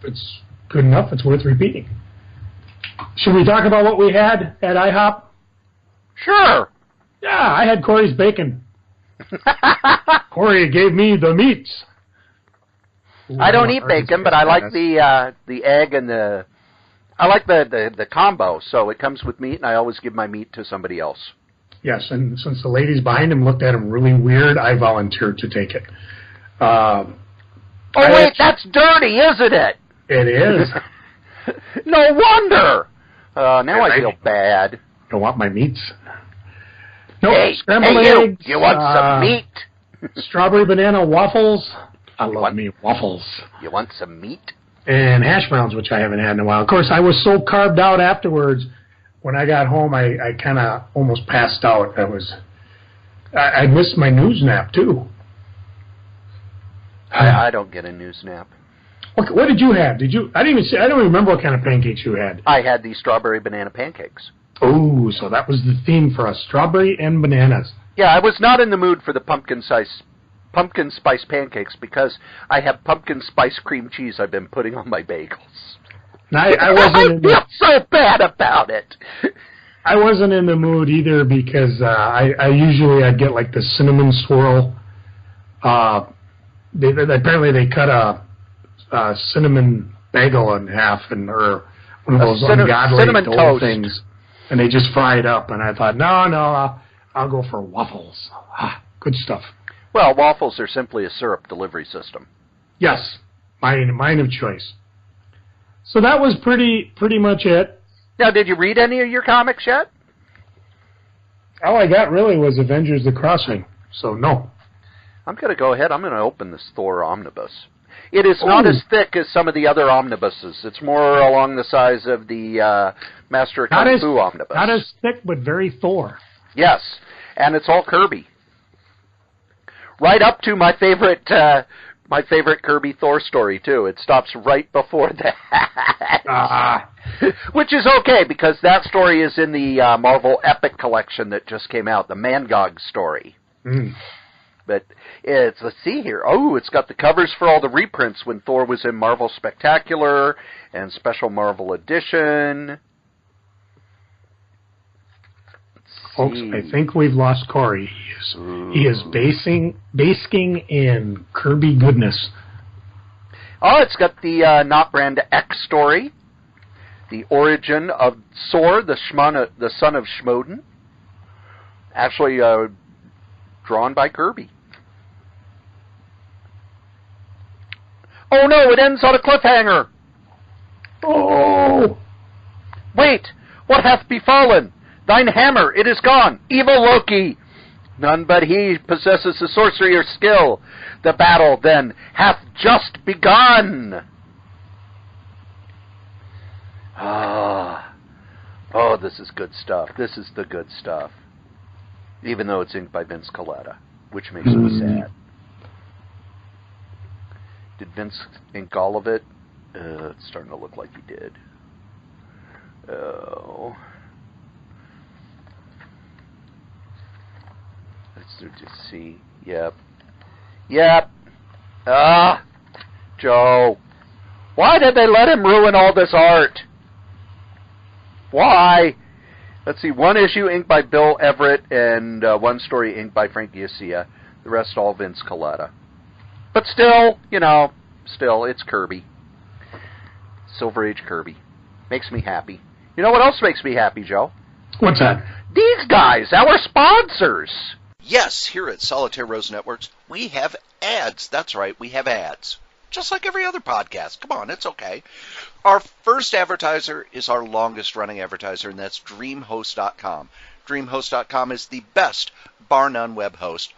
it's good enough. It's worth repeating. Should we talk about what we had at IHOP? Sure. Yeah, I had Cory's bacon. Cory gave me the meats. Ooh, I don't eat bacon, but I like the egg and I like the combo. So it comes with meat, and I always give my meat to somebody else. Yes, and since the ladies behind him looked at him really weird, I volunteered to take it. That's dirty, isn't it? It is. No wonder. Now I feel bad. Don't want my meats. No, scrambled eggs. You want some meat? Strawberry banana waffles. I love me waffles. You want some meat? And hash browns, which I haven't had in a while. Of course, I was so carved out afterwards. When I got home, I kind of almost passed out. I missed my news nap too. I don't get a news nap. Okay, what did you have? I don't remember what kind of pancakes you had. I had these strawberry banana pancakes. Oh, so that was the theme for us, strawberry and bananas. Yeah, I was not in the mood for the pumpkin spice pancakes because I have pumpkin spice cream cheese I've been putting on my bagels. I wasn't. I feel so bad about it. I wasn't in the mood either because I'd get like the cinnamon swirl. Apparently they cut a cinnamon bagel in half or one of those ungodly cinnamon toast things. And they just fry it up, and I thought, no, I'll go for waffles. Good stuff. Well, waffles are simply a syrup delivery system. Yes, mine of choice. So that was pretty much it. Now, did you read any of your comics yet? All I got really was Avengers: The Crossing. So no. I'm going to go ahead. I'm going to open this Thor omnibus. It is not as thick as some of the other omnibuses. It's more along the size of the Master of Kung Fu omnibus. Not as thick, but very Thor. Yes, and it's all Kirby. Right up to my favorite Kirby Thor story, too. It stops right before that. Which is okay, because that story is in the Marvel Epic collection that just came out, the Mangog story. Mm. But let's see here. Oh, it's got the covers for all the reprints when Thor was in Marvel Spectacular and Special Marvel Edition. Folks, I think we've lost Cory. He is basking in Kirby goodness. Oh, it's got the Not Brand X story, the origin of Sor, the son of Schmoden, actually drawn by Kirby. Oh no, it ends on a cliffhanger. Oh! Wait, what hath befallen? Thine hammer, it is gone. Evil Loki! None but he possesses the sorcery or skill. The battle, then, hath just begun. Oh, this is good stuff. This is the good stuff. Even though it's inked by Vince Colletta, which makes me sad. Did Vince ink all of it? It's starting to look like he did. Oh. Let's just see. Yep. Joe. Why did they let him ruin all this art? Why? Let's see. One issue inked by Bill Everett and one story inked by Frank Giacia. The rest all Vince Colletta. But still, it's Kirby. Silver Age Kirby. Makes me happy. You know what else makes me happy, Joe? What's that? These guys, our sponsors. Yes, here at Solitaire Rose Networks, we have ads. That's right, we have ads. Just like every other podcast. Come on, it's okay. Our first advertiser is our longest-running advertiser, and that's DreamHost.com. DreamHost.com is the best, bar none, web host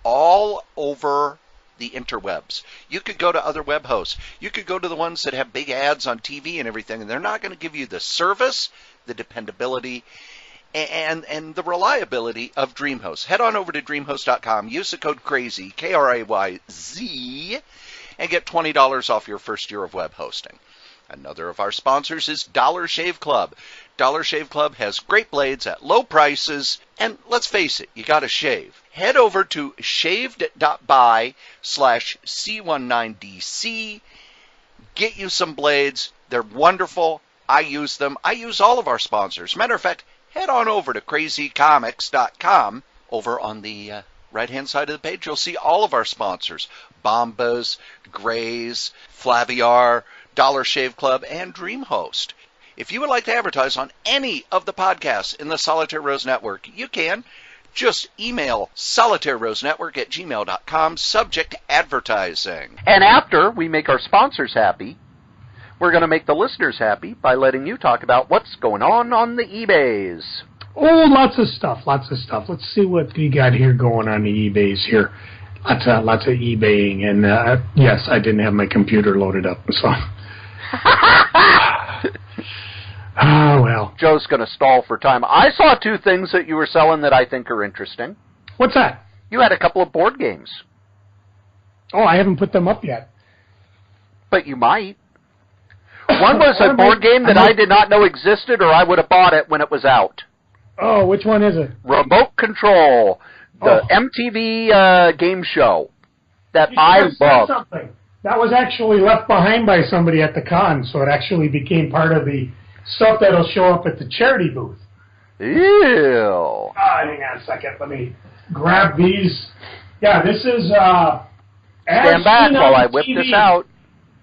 all over the interwebs. You could go to other web hosts. You could go to the ones that have big ads on TV and everything, and they're not going to give you the service, the dependability, and the reliability of DreamHost. Head on over to DreamHost.com. Use the code CRAZY, K-R-A-Y-Z, and get $20 off your first year of web hosting. Another of our sponsors is Dollar Shave Club. Dollar Shave Club has great blades at low prices, and let's face it, you got to shave. Head over to shaved.by/C19DC. Get you some blades. They're wonderful. I use them. I use all of our sponsors. Matter of fact, head on over to crazycomics.com. Over on the right-hand side of the page, you'll see all of our sponsors. Bombas, Grays, Flaviar, Dollar Shave Club, and DreamHost. If you would like to advertise on any of the podcasts in the Solitaire Rose Network, you can. Just email solitairerosenetwork@gmail.com, subject advertising. And after we make our sponsors happy, we're going to make the listeners happy by letting you talk about what's going on the eBays. Oh, lots of stuff. Let's see what we got here going on the eBays here. Lots of eBaying, and yes, I didn't have my computer loaded up, so. Well. Joe's going to stall for time. I saw two things that you were selling that I think are interesting. What's that? You had a couple of board games. Oh, I haven't put them up yet. But you might. One was a board game that I did not know existed, or I would have bought it when it was out. Oh, which one is it? Remote Control, the MTV game show that I love. Something. That was actually left behind by somebody at the con, so it actually became part of the stuff that'll show up at the charity booth. Ew. Hang on a second. Let me grab these. Yeah, this is... Stand back while I whip this out.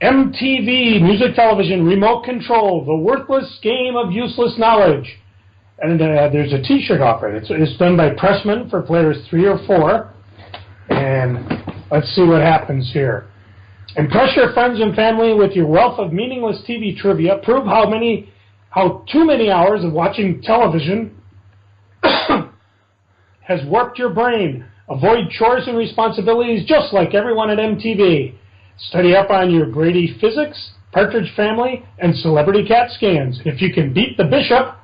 MTV, Music Television, Remote Control, The Worthless Game of Useless Knowledge. And there's a T-shirt off it. It's done by Pressman for players 3 or 4. And let's see what happens here. Impress your friends and family with your wealth of meaningless TV trivia. Prove how too many hours of watching television has warped your brain. Avoid chores and responsibilities just like everyone at MTV. Study up on your Grady physics, Partridge Family, and Celebrity Cat scans. If you can beat the bishop,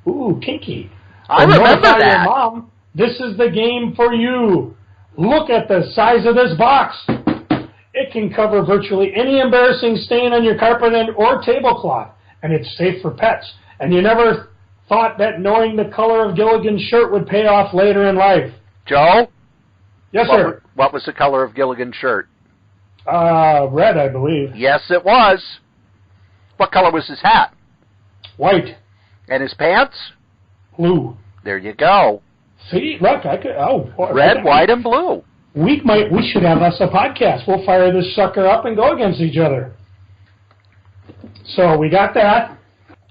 ooh, kinky. I remember that. Your mom, this is the game for you. Look at the size of this box. It can cover virtually any embarrassing stain on your carpet or tablecloth, and it's safe for pets. And you never thought that knowing the color of Gilligan's shirt would pay off later in life. Joe? Yes, sir. What was the color of Gilligan's shirt? Red, I believe. Yes, it was. What color was his hat? White. And his pants? Blue. There you go. See, look, I could. Oh, red, white, and blue. We should have us a podcast. We'll fire this sucker up and go against each other. So we got that.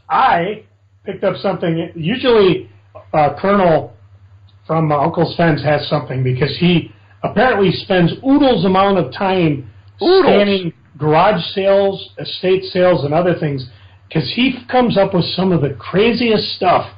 I picked up something. Usually, Colonel from Uncle Sven's has something because he apparently spends oodles amount of time scanning garage sales, estate sales, and other things because he comes up with some of the craziest stuff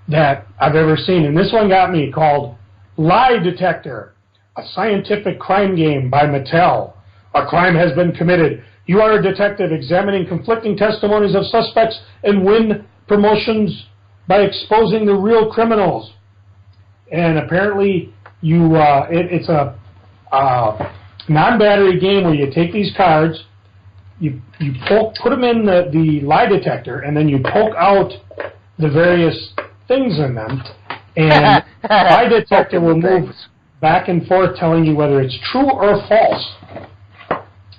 that I've ever seen. And this one got me, called Lie Detector, a scientific crime game by Mattel. A crime has been committed. You are a detective examining conflicting testimonies of suspects and win promotions by exposing the real criminals. And apparently it's a non-battery game where you take these cards, you put them in the lie detector, and then you poke out the various things in them, and lie detector will move back and forth telling you whether it's true or false.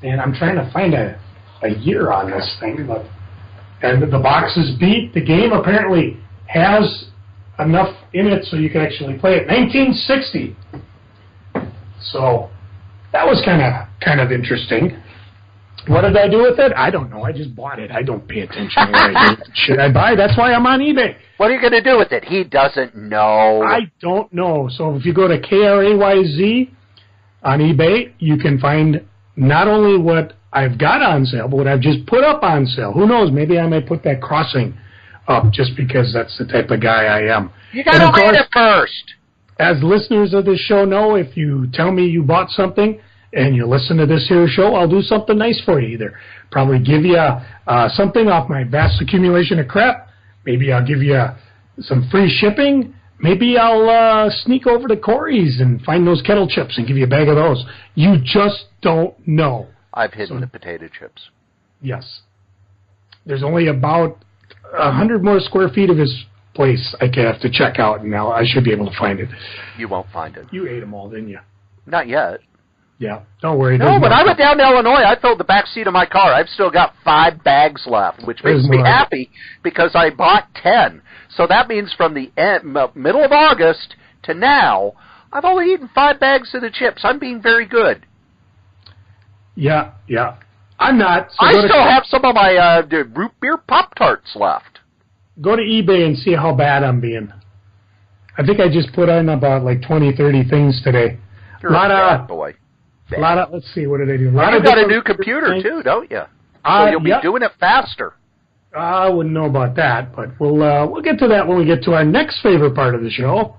And I'm trying to find a year on this thing, and the box is beat. The game apparently has enough in it so you can actually play it. 1960. So that was kind of interesting. What did I do with it? I don't know. I just bought it. I don't pay attention to what I do. Should I buy? That's why I'm on eBay. What are you going to do with it? He doesn't know. I don't know. So if you go to KRAYZ on eBay, you can find not only what I've got on sale, but what I've just put up on sale. Who knows? Maybe I might put that crossing up just because that's the type of guy I am. You got to read it first. As listeners of this show know, if you tell me you bought something and you listen to this here show, I'll do something nice for you. Either probably give you something off my vast accumulation of crap. Maybe I'll give you some free shipping. Maybe I'll sneak over to Cory's and find those kettle chips and give you a bag of those. You just don't know. I've hidden the potato chips. Yes. There's only about 100 more square feet of his place I have to check out, and now I should be able to find it. You won't find it. You ate them all, didn't you? Not yet. Yeah, don't worry. No, but I went down to Illinois. I filled the back seat of my car. I've still got 5 bags left, which makes me happy because I bought 10. So that means from the middle of August to now, I've only eaten 5 bags of the chips. I'm being very good. Yeah. I'm not. So I still have some of my root beer Pop-Tarts left. Go to eBay and see how bad I'm being. I think I just put on about like 20, 30 things today. You're a bad boy. Let's see, what did I do? You've got a new computer, too, don't you? So you'll be doing it faster. I wouldn't know about that, but we'll get to that when we get to our next favorite part of the show.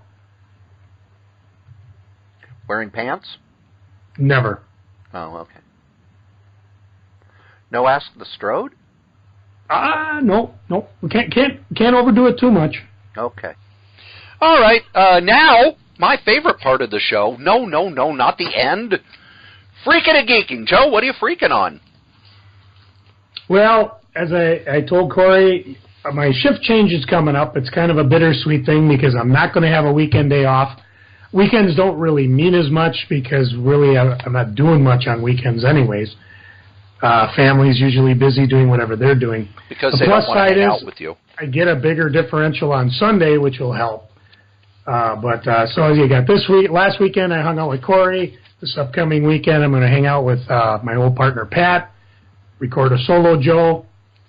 Wearing pants? Never. Oh, okay. No Ask the Strode? No. We can't overdo it too much. Okay. All right. Now, my favorite part of the show. No, not the end. Freaking and geeking. Joe, what are you freaking on? Well, as I told Cory, my shift change is coming up. It's kind of a bittersweet thing because I'm not going to have a weekend day off. Weekends don't really mean as much because really I'm not doing much on weekends anyways. Family's usually busy doing whatever they're doing. Because they don't want to hang out with you. I get a bigger differential on Sunday, which will help. So as you got last weekend I hung out with Cory. This upcoming weekend I'm going to hang out with my old partner Pat, record a solo Joe,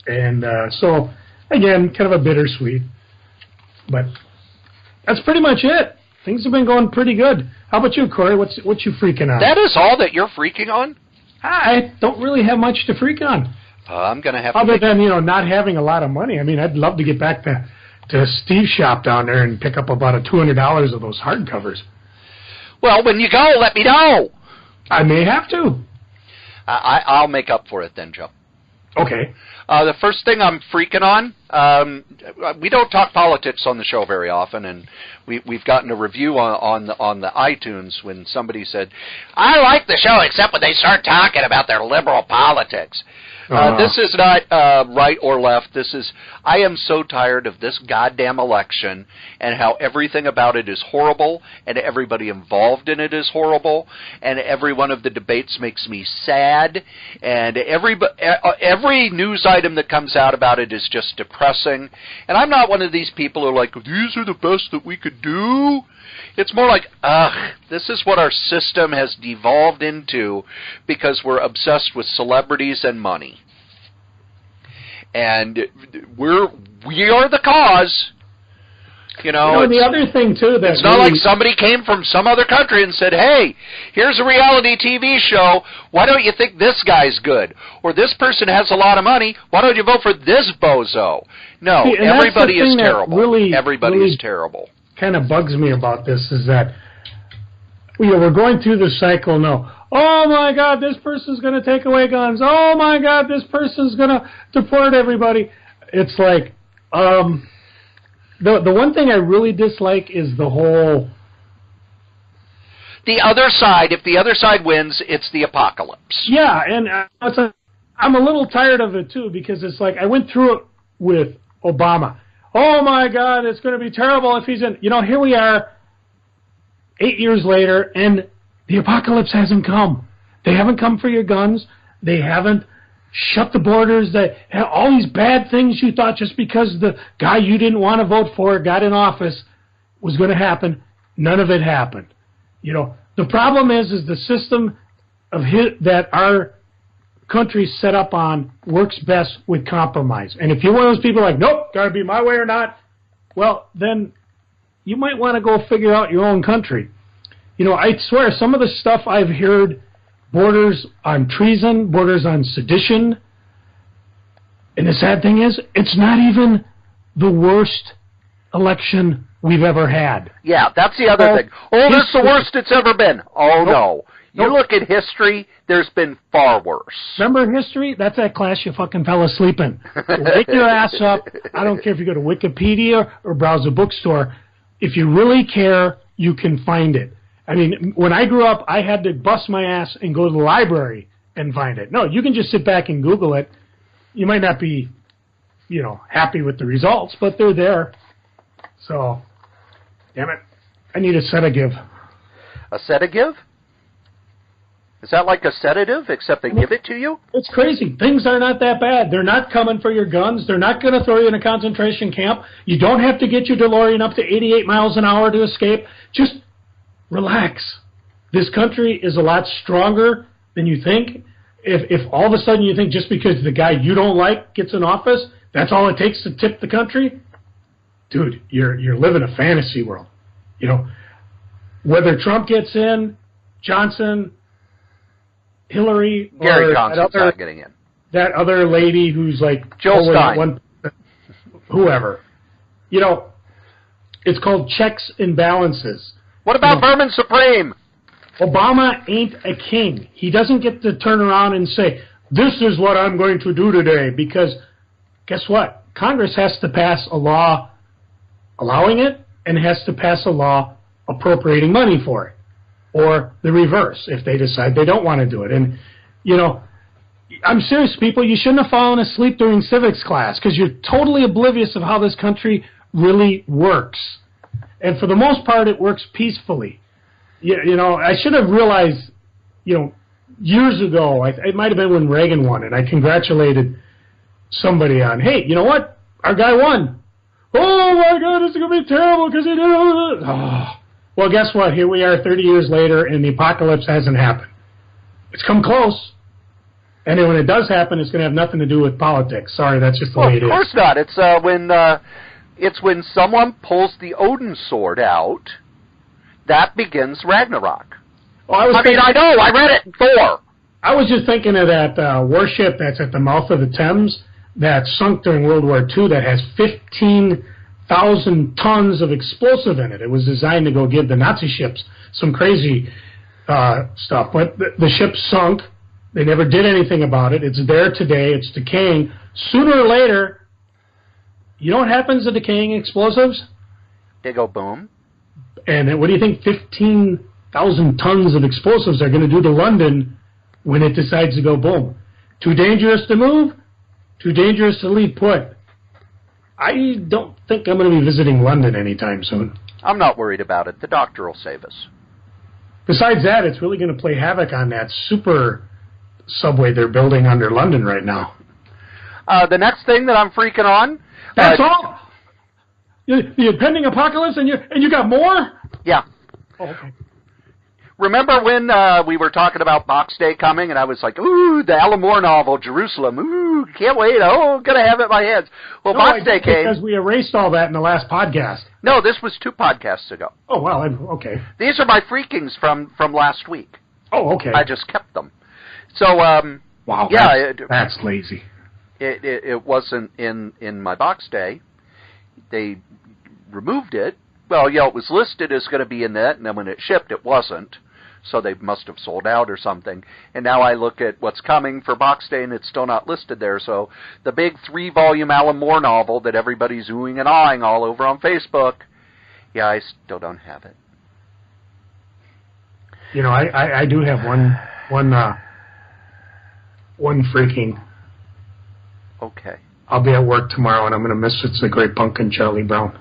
and so again, kind of a bittersweet. But that's pretty much it. Things have been going pretty good. How about you, Cory? What you freaking on? That is all that you're freaking on? I don't really have much to freak on. I'm going to have other than not having a lot of money. I mean, I'd love to get back to Steve's shop down there and pick up about $200 of those hardcovers. Well, when you go, let me know. I may have to. I'll make up for it then, Joe. Okay. The first thing I'm freaking on, we don't talk politics on the show very often, and we've gotten a review on the iTunes when somebody said, I like the show except when they start talking about their liberal politics. This is not right or left. I am so tired of this goddamn election and how everything about it is horrible and everybody involved in it is horrible and every one of the debates makes me sad and every news item that comes out about it is just depressing. And I'm not one of these people who are like, these are the best that we could do. It's more like, this is what our system has devolved into because we're obsessed with celebrities and money. And we are the cause. You know, the other thing, too, that it's not like somebody came from some other country and said, hey, here's a reality TV show. Why don't you think this guy's good? Or this person has a lot of money. Why don't you vote for this bozo? No, everybody is terrible. Everybody is terrible. Kind of bugs me about this is that we're going through the cycle now. Oh my God, this person's going to take away guns. Oh my God, this person's going to deport everybody. It's like the one thing I really dislike is the whole. The other side. If the other side wins, it's the apocalypse. Yeah, and I'm a little tired of it too because it's like I went through it with Obama. Oh, my God, it's going to be terrible if he's in. Here we are 8 years later, and the apocalypse hasn't come. They haven't come for your guns. They haven't shut the borders. All these bad things you thought just because the guy you didn't want to vote for got in office was going to happen. None of it happened. The problem is the system that our country's set up on works best with compromise. And if you're one of those people like, nope, got to be my way or not, well, then you might want to go figure out your own country. I swear, some of the stuff I've heard borders on treason, borders on sedition. And the sad thing is, it's not even the worst election we've ever had. Yeah, that's the other thing. Oh, this is the worst it's ever been. Oh, no. You look at history, there's been far worse. Remember history? That's that class you fucking fell asleep in. Wake your ass up. I don't care if you go to Wikipedia or browse a bookstore. If you really care, you can find it. I mean, when I grew up, I had to bust my ass and go to the library and find it. No, you can just sit back and Google it. You might not be, happy with the results, but they're there. So, damn it. I need a sedative. A sedative? Is that like a sedative, except they give it to you? It's crazy. Things are not that bad. They're not coming for your guns. They're not going to throw you in a concentration camp. You don't have to get your DeLorean up to 88 miles an hour to escape. Just relax. This country is a lot stronger than you think. If all of a sudden you think just because the guy you don't like gets in office, that's all it takes to tip the country, dude, you're living a fantasy world. Whether Trump gets in, Johnson, Hillary, Gary Johnson's not getting in. That other lady who's like Joe Stein, whoever. It's called checks and balances. What about Vermin Supreme? Obama ain't a king. He doesn't get to turn around and say, this is what I'm going to do today, because guess what? Congress has to pass a law allowing it and has to pass a law appropriating money for it. Or the reverse, if they decide they don't want to do it. And, I'm serious, people, you shouldn't have fallen asleep during civics class because you're totally oblivious of how this country really works. And for the most part, it works peacefully. I should have realized, years ago, it might have been when Reagan won, and I congratulated somebody on, hey, you know what? Our guy won. Oh, my God, it's going to be terrible because he did all this. Oh. Well, guess what? Here we are 30 years later, and the apocalypse hasn't happened. It's come close. And then when it does happen, it's going to have nothing to do with politics. Sorry, that's just the way it is. Of course not. It's when someone pulls the Odin sword out, that begins Ragnarok. Well, I know. I read it in Thor. I was just thinking of that warship that's at the mouth of the Thames that sunk during World War II that has 15 15,000 tons of explosive in it. It was designed to go give the Nazi ships some crazy stuff. But the ship sunk. They never did anything about it. It's there today. It's decaying. Sooner or later, you know what happens to decaying explosives? They go boom. And what do you think 15,000 tons of explosives are going to do to London when it decides to go boom? Too dangerous to move? Too dangerous to leave put? I don't think I'm going to be visiting London anytime soon. I'm not worried about it. The doctor will save us. Besides that, it's really going to play havoc on that super subway they're building under London right now. The next thing that I'm freaking on... That's all? The impending apocalypse, and you got more? Yeah. Oh, okay. Remember when we were talking about Box Day coming, and I was like, ooh, the Alan Moore novel, Jerusalem, ooh, can't wait, oh, gonna have it in my hands. Well, No, Box Day came... Because we erased all that in the last podcast. No, this was 2 podcasts ago. Oh, well, okay. These are my freakings from last week. Oh, okay. I just kept them. So, wow, yeah, that's lazy. It wasn't in my Box Day. They removed it. Well, yeah, it was listed as going to be in that, and then when it shipped, it wasn't. So they must have sold out or something. And now I look at what's coming for Box Day, and it's still not listed there. So the big 3-volume Alan Moore novel that everybody's oohing and ahhing all over on Facebook, yeah, I still don't have it. You know, I do have one freaking. Okay. I'll be at work tomorrow, and I'm going to miss It's a Great Pumpkin, Charlie Brown.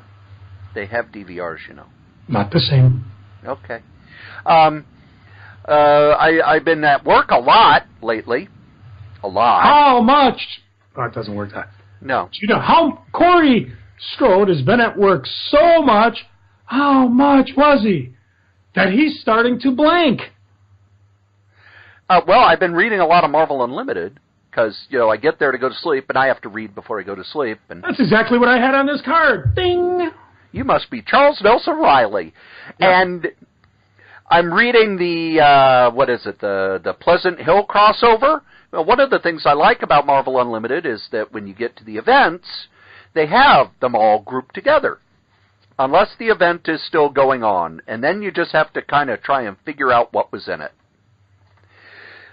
They have DVRs, you know. Not the same. Okay. I've been at work a lot lately. A lot. How much? Oh, it doesn't work that. No. You know how Cory Strode has been at work so much. How much was he? That he's starting to blank. Well, I've been reading a lot of Marvel Unlimited because, you know, I get there to go to sleep, and I have to read before I go to sleep. And that's exactly what I had on this card. Ding! You must be Charles Nelson Riley. Yeah. And I'm reading the, the Pleasant Hill crossover. Well, one of the things I like about Marvel Unlimited is that when you get to the events, they have them all grouped together. Unless the event is still going on. And then you just have to kind of try and figure out what was in it.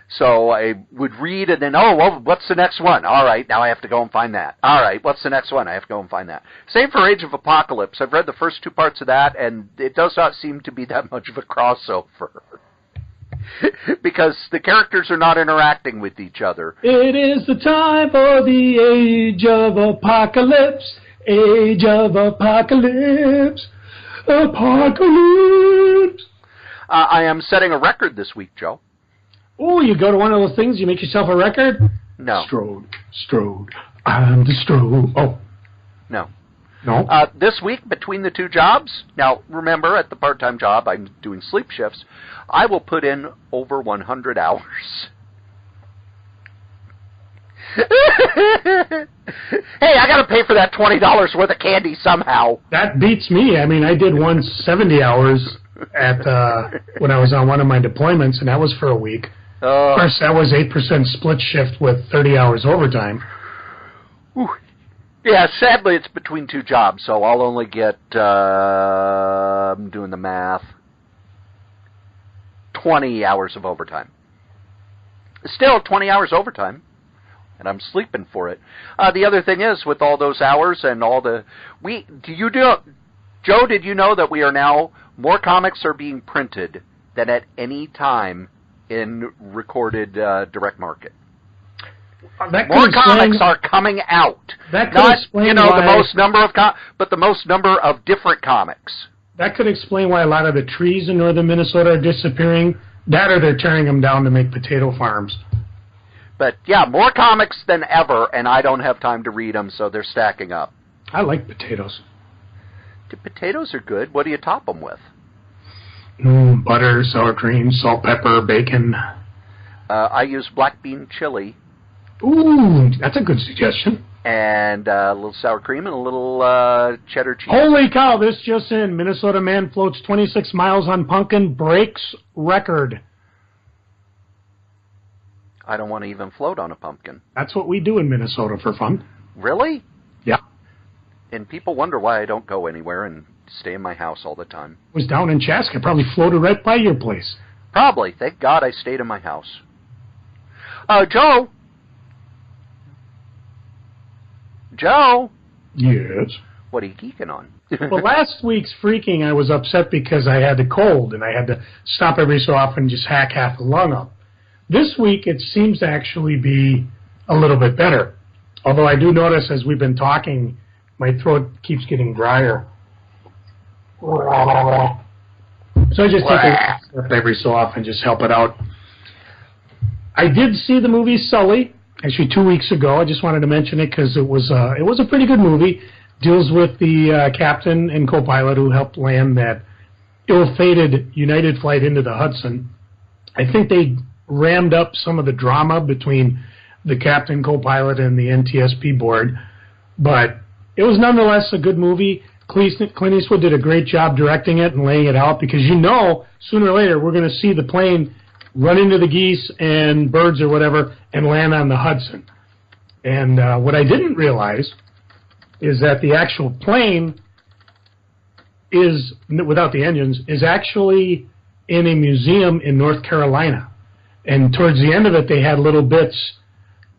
So I would read and then, well, what's the next one? All right, now I have to go and find that. All right, what's the next one? I have to go and find that. Same for Age of Apocalypse. I've read the first 2 parts of that, and it does not seem to be that much of a crossover. Because the characters are not interacting with each other. It is the time for the Age of Apocalypse. Age of Apocalypse. Apocalypse. I am setting a record this week, Joe. Oh, you go to one of those things, you make yourself a record? No. Strode, I'm the Strode. Oh. No. No? This week, between the 2 jobs, now, remember, at the part-time job, I'm doing sleep shifts, I will put in over 100 hours. Hey, I got to pay for that $20 worth of candy somehow. That beats me. I mean, I did 170 hours at when I was on one of my deployments, and that was for a week. Of course, that was 8% split shift with 30 hours overtime. Whew. Yeah, sadly, it's between 2 jobs, so I'll only get, I'm doing the math, 20 hours of overtime. Still 20 hours overtime, and I'm sleeping for it. The other thing is, with all those hours and all the... Joe, did you know that we are now... More comics are being printed than at any time in recorded direct market. More comics are coming out. That could not, explain the most number of but the most number of different comics. That could explain why a lot of the trees in northern Minnesota are disappearing. That or they're tearing them down to make potato farms. But yeah, more comics than ever, and I don't have time to read them, so they're stacking up. I like potatoes. The potatoes are good. What do you top them with? Butter, sour cream, salt, pepper, bacon. I use black bean chili. Ooh, that's a good suggestion. And a little sour cream and a little cheddar cheese. Holy cow, this just in. Minnesota man floats 26 miles on pumpkin, breaks record. I don't want to even float on a pumpkin. That's what we do in Minnesota for fun. Really? Yeah. And people wonder why I don't go anywhere and stay in my house all the time. Was down in Chaska, probably floated right by your place. Probably. Thank God I stayed in my house. Joe? Joe? Yes? What are you geeking on? Well, last week's freaking, I was upset because I had the cold, and I had to stop every so often and just hack half a lung up. This week, it seems to actually be a little bit better. Although I do notice as we've been talking, my throat keeps getting drier. So I just take a step every so often, just help it out. I did see the movie Sully, actually 2 weeks ago. I just wanted to mention it because it was a pretty good movie. Deals with the captain and co-pilot who helped land that ill-fated United flight into the Hudson. I think they rammed up some of the drama between the captain, co-pilot, and the NTSB board. But it was nonetheless a good movie. Clint Eastwood did a great job directing it and laying it out because sooner or later we're going to see the plane run into the geese and birds or whatever and land on the Hudson. And what I didn't realize is that the actual plane is, without the engines, is actually in a museum in North Carolina. And towards the end of it, they had little bits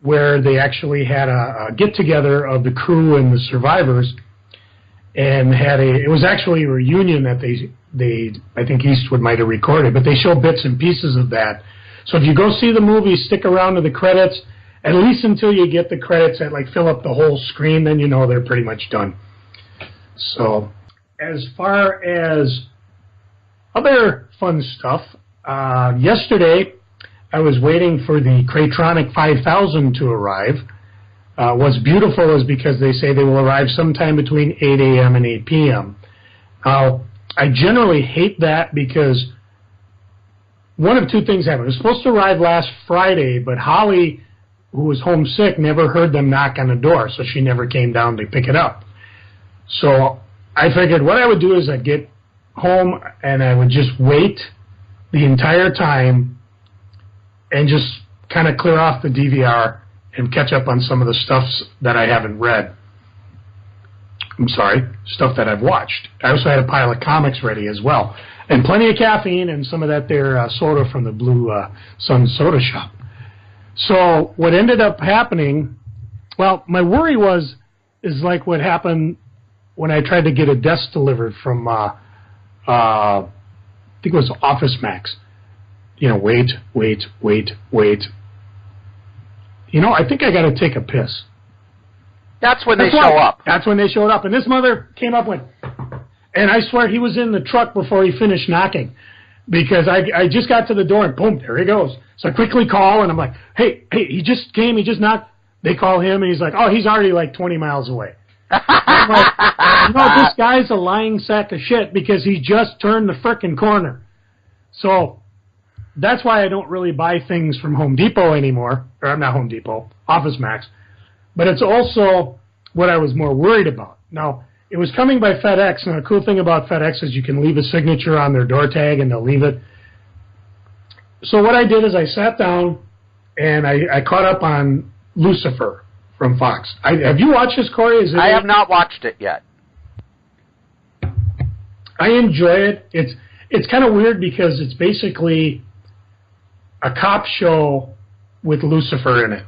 where they actually had a get-together of the crew and the survivors, and it was actually a reunion that I think Eastwood might have recorded, but they show bits and pieces of that. So if you go see the movie, stick around to the credits, at least until you get the credits that fill up the whole screen, then they're pretty much done. So as far as other fun stuff, yesterday I was waiting for the Kraytronic 5000 to arrive. What's beautiful is because they say they will arrive sometime between 8 a.m. and 8 p.m. Now, I generally hate that because one of two things happened. It was supposed to arrive last Friday, but Holly, who was homesick, never heard them knock on the door, so she never came down to pick it up. So I figured what I would do is I'd get home and I would just wait the entire time and just kind of clear off the DVR and catch up on some of the stuff that I haven't read. Stuff that I've watched. I also had a pile of comics ready as well. And plenty of caffeine and some of that there soda from the Blue Sun Soda Shop. So what ended up happening, well, my worry is like what happened when I tried to get a desk delivered from, I think it was Office Max. Wait. I think I got to take a piss. That's when they show up. That's when they showed up. And this mother came up with, and I swear he was in the truck before he finished knocking. Because I just got to the door and boom, there he goes. So I quickly call and I'm like, hey, he just came, he just knocked. They call him and he's like, oh, he's already 20 miles away. I'm like, no, this guy's a lying sack of shit because he just turned the frickin' corner. So that's why I don't really buy things from Home Depot anymore. Or not Home Depot, Office Max. But it's also what I was more worried about. Now, it was coming by FedEx, and the cool thing about FedEx is you can leave a signature on their door tag, and they'll leave it. So what I did is I sat down, and I caught up on Lucifer from Fox. Have you watched this, Cory? I have not watched it yet. I enjoy it. It's kind of weird because it's basically a cop show with Lucifer in it.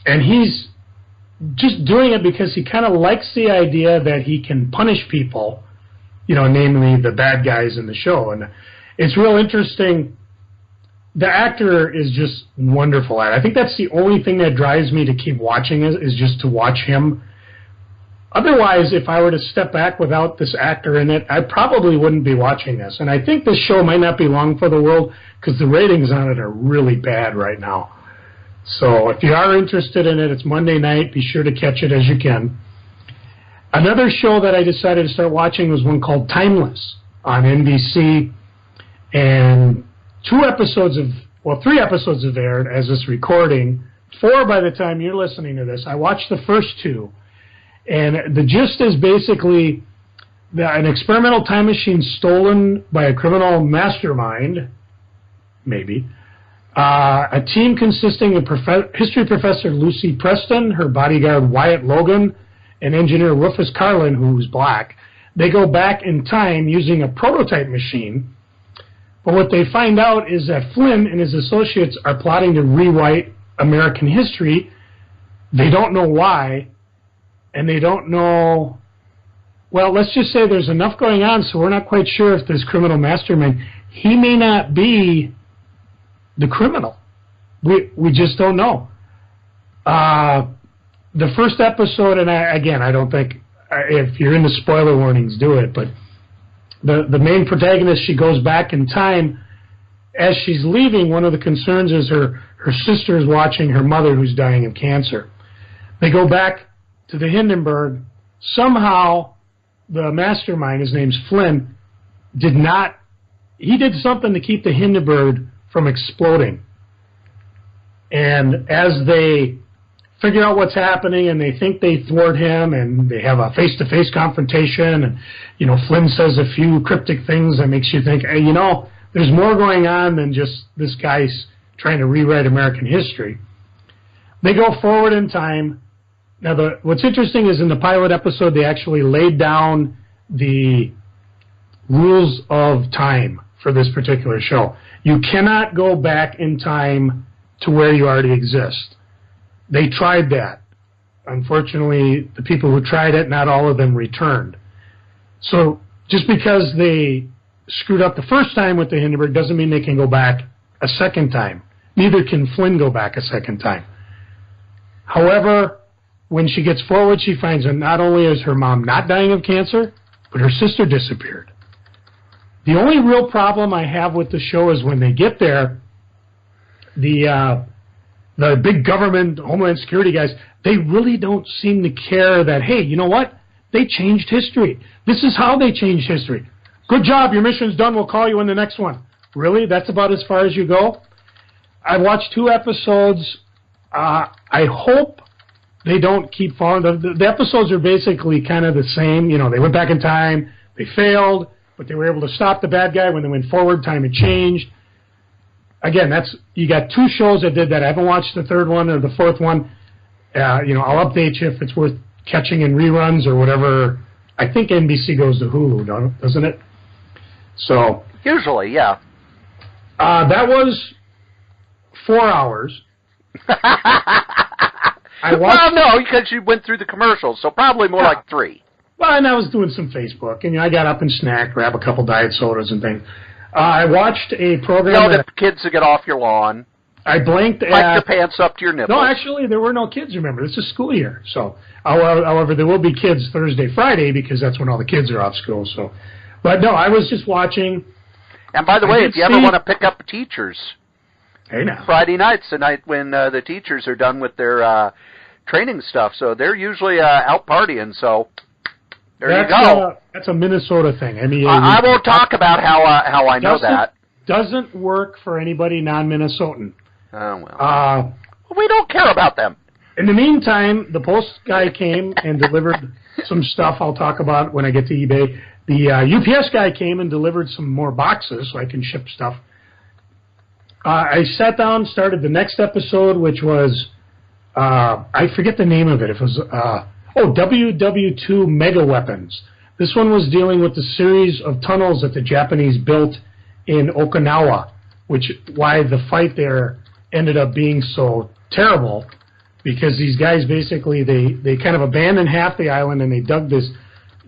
And he's just doing it because he kind of likes the idea that he can punish people, namely the bad guys in the show. And it's real interesting. The actor is just wonderful at it. I think that's the only thing that drives me to keep watching is just to watch him. Otherwise, if I were to step back without this actor in it, I probably wouldn't be watching this. And I think this show might not be long for the world because the ratings on it are really bad right now. So if you are interested in it, it's Monday night. Be sure to catch it as you can. Another show that I decided to start watching was one called Timeless on NBC. And 3 episodes have aired as this recording. 4 by the time you're listening to this. I watched the first 2. And the gist is basically an experimental time machine stolen by a criminal mastermind, maybe. A team consisting of history professor Lucy Preston, her bodyguard Wyatt Logan, and engineer Rufus Carlin, who's black. They go back in time using a prototype machine. But what they find out is that Flynn and his associates are plotting to rewrite American history. They don't know why, and they don't know... Well, let's just say there's enough going on, so we're not quite sure if this criminal mastermind, he may not be the criminal. We just don't know. The first episode, and I don't think, if you're into spoiler warnings, do it, but the main protagonist, she goes back in time. As she's leaving, one of the concerns is her sister is watching her mother who's dying of cancer. They go back to the Hindenburg. Somehow, the mastermind, his name's Flynn, did something to keep the Hindenburg from exploding. And as they figure out what's happening and they think they thwart him and they have a face-to-face confrontation and, Flynn says a few cryptic things that makes you think, hey, there's more going on than just this guy's trying to rewrite American history. They go forward in time. Now, what's interesting is in the pilot episode, they actually laid down the rules of time for this particular show. You cannot go back in time to where you already exist. They tried that. Unfortunately, the people who tried it, not all of them returned. So just because they screwed up the first time with the Hindenburg doesn't mean they can go back a second time. Neither can Flynn go back a second time. However, when she gets forward, she finds that not only is her mom not dying of cancer, but her sister disappeared. The only real problem I have with the show is when they get there, the big government, Homeland Security guys, they really don't seem to care that, hey, you know what? They changed history. This is how they changed history. Good job, your mission's done, we'll call you in the next one. Really? That's about as far as you go? I watched 2 episodes. I hope they don't keep following. The episodes are basically kind of the same. They went back in time, they failed, but they were able to stop the bad guy. When they went forward, time had changed. Again, you got 2 shows that did that. I haven't watched the 3rd one or the 4th one. I'll update you if it's worth catching in reruns or whatever. I think NBC goes to Hulu, doesn't it? So usually, yeah. That was 4 hours. Well, no, because you went through the commercials, so probably more like 3. Well, and I was doing some Facebook, and I got up and snacked, grab a couple diet sodas and things. I watched a program. The kids to get off your lawn. I blanked at... Hike your pants up to your nipples. No, actually, there were no kids, remember. This is school year. So, however, there will be kids Thursday, Friday, because that's when all the kids are off school. So, but no, I was just watching. And by the way, if you ever want to pick up teachers, hey now. Friday night's the night when the teachers are done with their training stuff. So they're usually out partying, so... There you go. That's a Minnesota thing. I won't talk about how I know that. Doesn't work for anybody non-Minnesotan. Oh, well. We don't care about them. In the meantime, the post guy came and delivered some stuff I'll talk about when I get to eBay. The UPS guy came and delivered some more boxes so I can ship stuff. I sat down, started the next episode, which was, I forget the name of it. It was... WW2 Mega Weapons. This one was dealing with the series of tunnels that the Japanese built in Okinawa, why the fight there ended up being so terrible, because these guys basically, they kind of abandoned half the island and they dug this,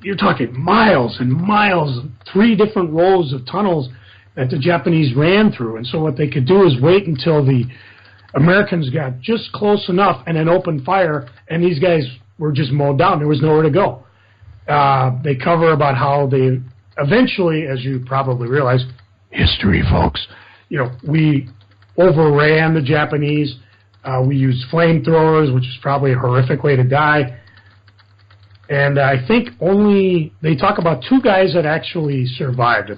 you're talking miles and miles, 3 different rows of tunnels that the Japanese ran through. And so what they could do is wait until the Americans got just close enough and then opened fire, and these guys were just mowed down. There was nowhere to go. They cover about how they eventually, as you probably realize, history, folks, we overran the Japanese. We used flamethrowers, which is probably a horrific way to die. And I think they talk about 2 guys that actually survived, a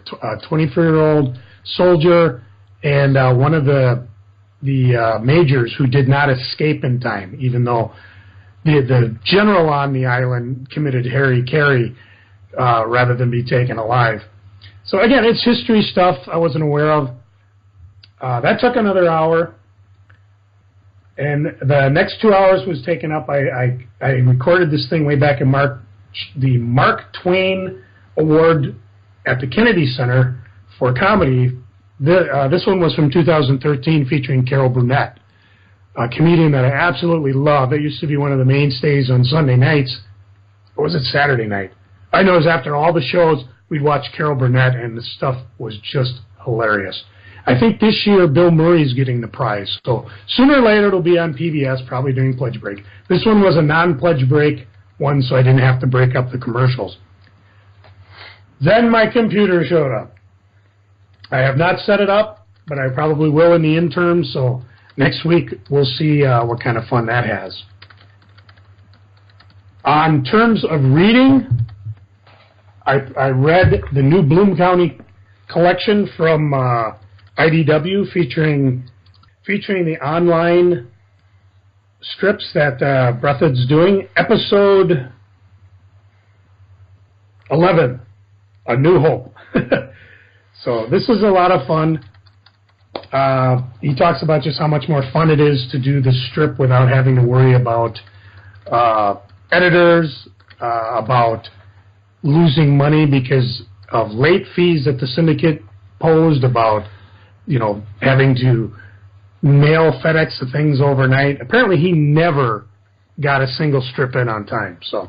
24-year-old soldier and one of the majors who did not escape in time, even though the general on the island committed Harry rather than be taken alive. So again, it's history stuff I wasn't aware of. That took another hour. And the next 2 hours was taken up. I recorded this thing way back in the Mark Twain Award at the Kennedy Center for comedy. This one was from 2013, featuring Carol Burnett, a comedian that I absolutely love. It used to be one of the mainstays on Sunday nights. Or was it Saturday night? I know it was after all the shows, we'd watch Carol Burnett, and the stuff was just hilarious. I think this year Bill Murray's getting the prize. So sooner or later it'll be on PBS, probably during Pledge Break. This one was a non-Pledge Break one, so I didn't have to break up the commercials. Then my computer showed up. I have not set it up, but I probably will in the interim, so next week we'll see what kind of fun that has. On terms of reading, I read the new Bloom County collection from IDW featuring the online strips that Breathitt's doing. Episode 11, A New Hope. So this is a lot of fun. He talks about just how much more fun it is to do the strip without having to worry about editors, about losing money because of late fees that the syndicate posed, about having to mail FedEx the things overnight. Apparently he never got a single strip in on time. So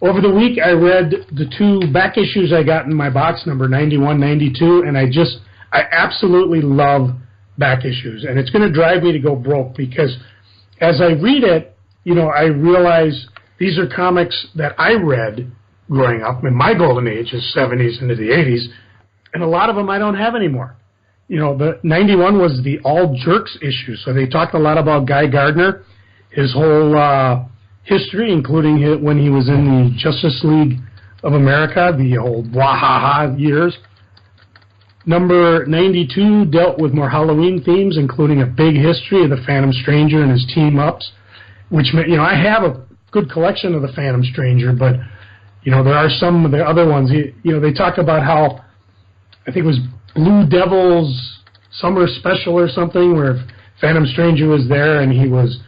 over the week I read the 2 back issues I got in my box, number 91, 92, and I absolutely love back issues. And it's going to drive me to go broke because as I read it, I realize these are comics that I read growing up. In my golden age is 70s into the 80s, and a lot of them I don't have anymore. The 91 was the All Jerks issue, so they talked a lot about Guy Gardner, his whole history, including when he was in the Justice League of America, the old Wahaha years. Number 92 dealt with more Halloween themes, including a big history of the Phantom Stranger and his team-ups, which, I have a good collection of the Phantom Stranger, but, there are some of the other ones. They talk about how, I think it was Blue Devil's Summer Special or something, where Phantom Stranger was there and he was,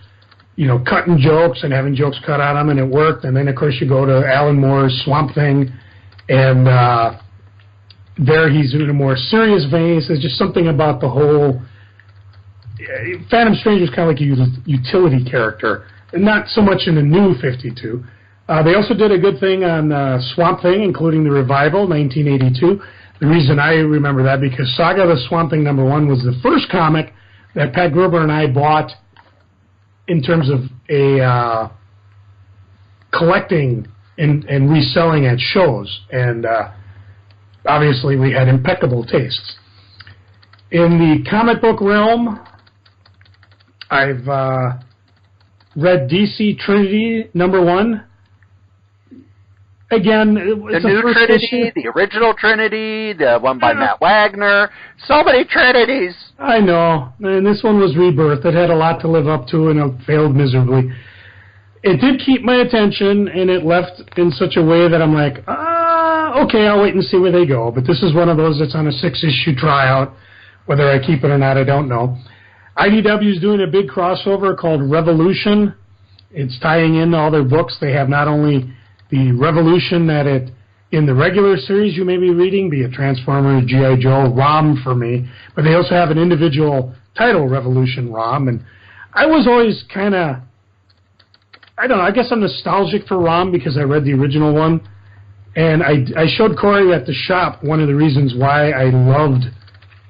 cutting jokes and having jokes cut on him, and it worked. And then, of course, you go to Alan Moore's Swamp Thing, and there he's in a more serious vein. So there's just something about the whole Phantom Stranger is kind of like a utility character, and not so much in the new 52. They also did a good thing on Swamp Thing, including the revival, 1982. The reason I remember that, because Saga of the Swamp Thing #1 was the first comic that Pat Gruber and I bought in terms of a collecting and reselling at shows. And obviously we had impeccable tastes. In the comic book realm, I've read DC Trinity #1. Again, it's the new Trinity, issue. the original Trinity, the one by Matt Wagner. So many Trinities. I know. And this one was Rebirth. It had a lot to live up to, and it failed miserably. It did keep my attention, and it left in such a way that I'm like, okay, I'll wait and see where they go. But this is one of those that's on a 6-issue tryout. Whether I keep it or not, I don't know. IDW is doing a big crossover called Revolution. It's tying in all their books. They have not only the Revolution that in the regular series you may be reading, be it Transformers, G.I. Joe, ROM for me, but they also have an individual title, Revolution ROM. And I was always kind of, I don't know, I guess I'm nostalgic for ROM because I read the original one. And I showed Cory at the shop one of the reasons why I loved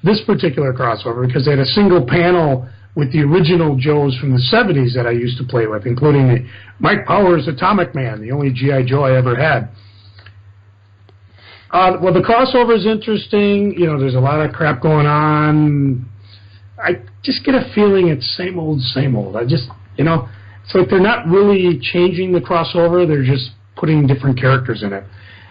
this particular crossover, because they had a single panel with the original Joes from the 70s that I used to play with, including the Mike Powers Atomic Man, the only G.I. Joe I ever had. Well, the crossover is interesting. There's a lot of crap going on. I just get a feeling it's same old, same old. I just, it's like they're not really changing the crossover. They're just putting different characters in it.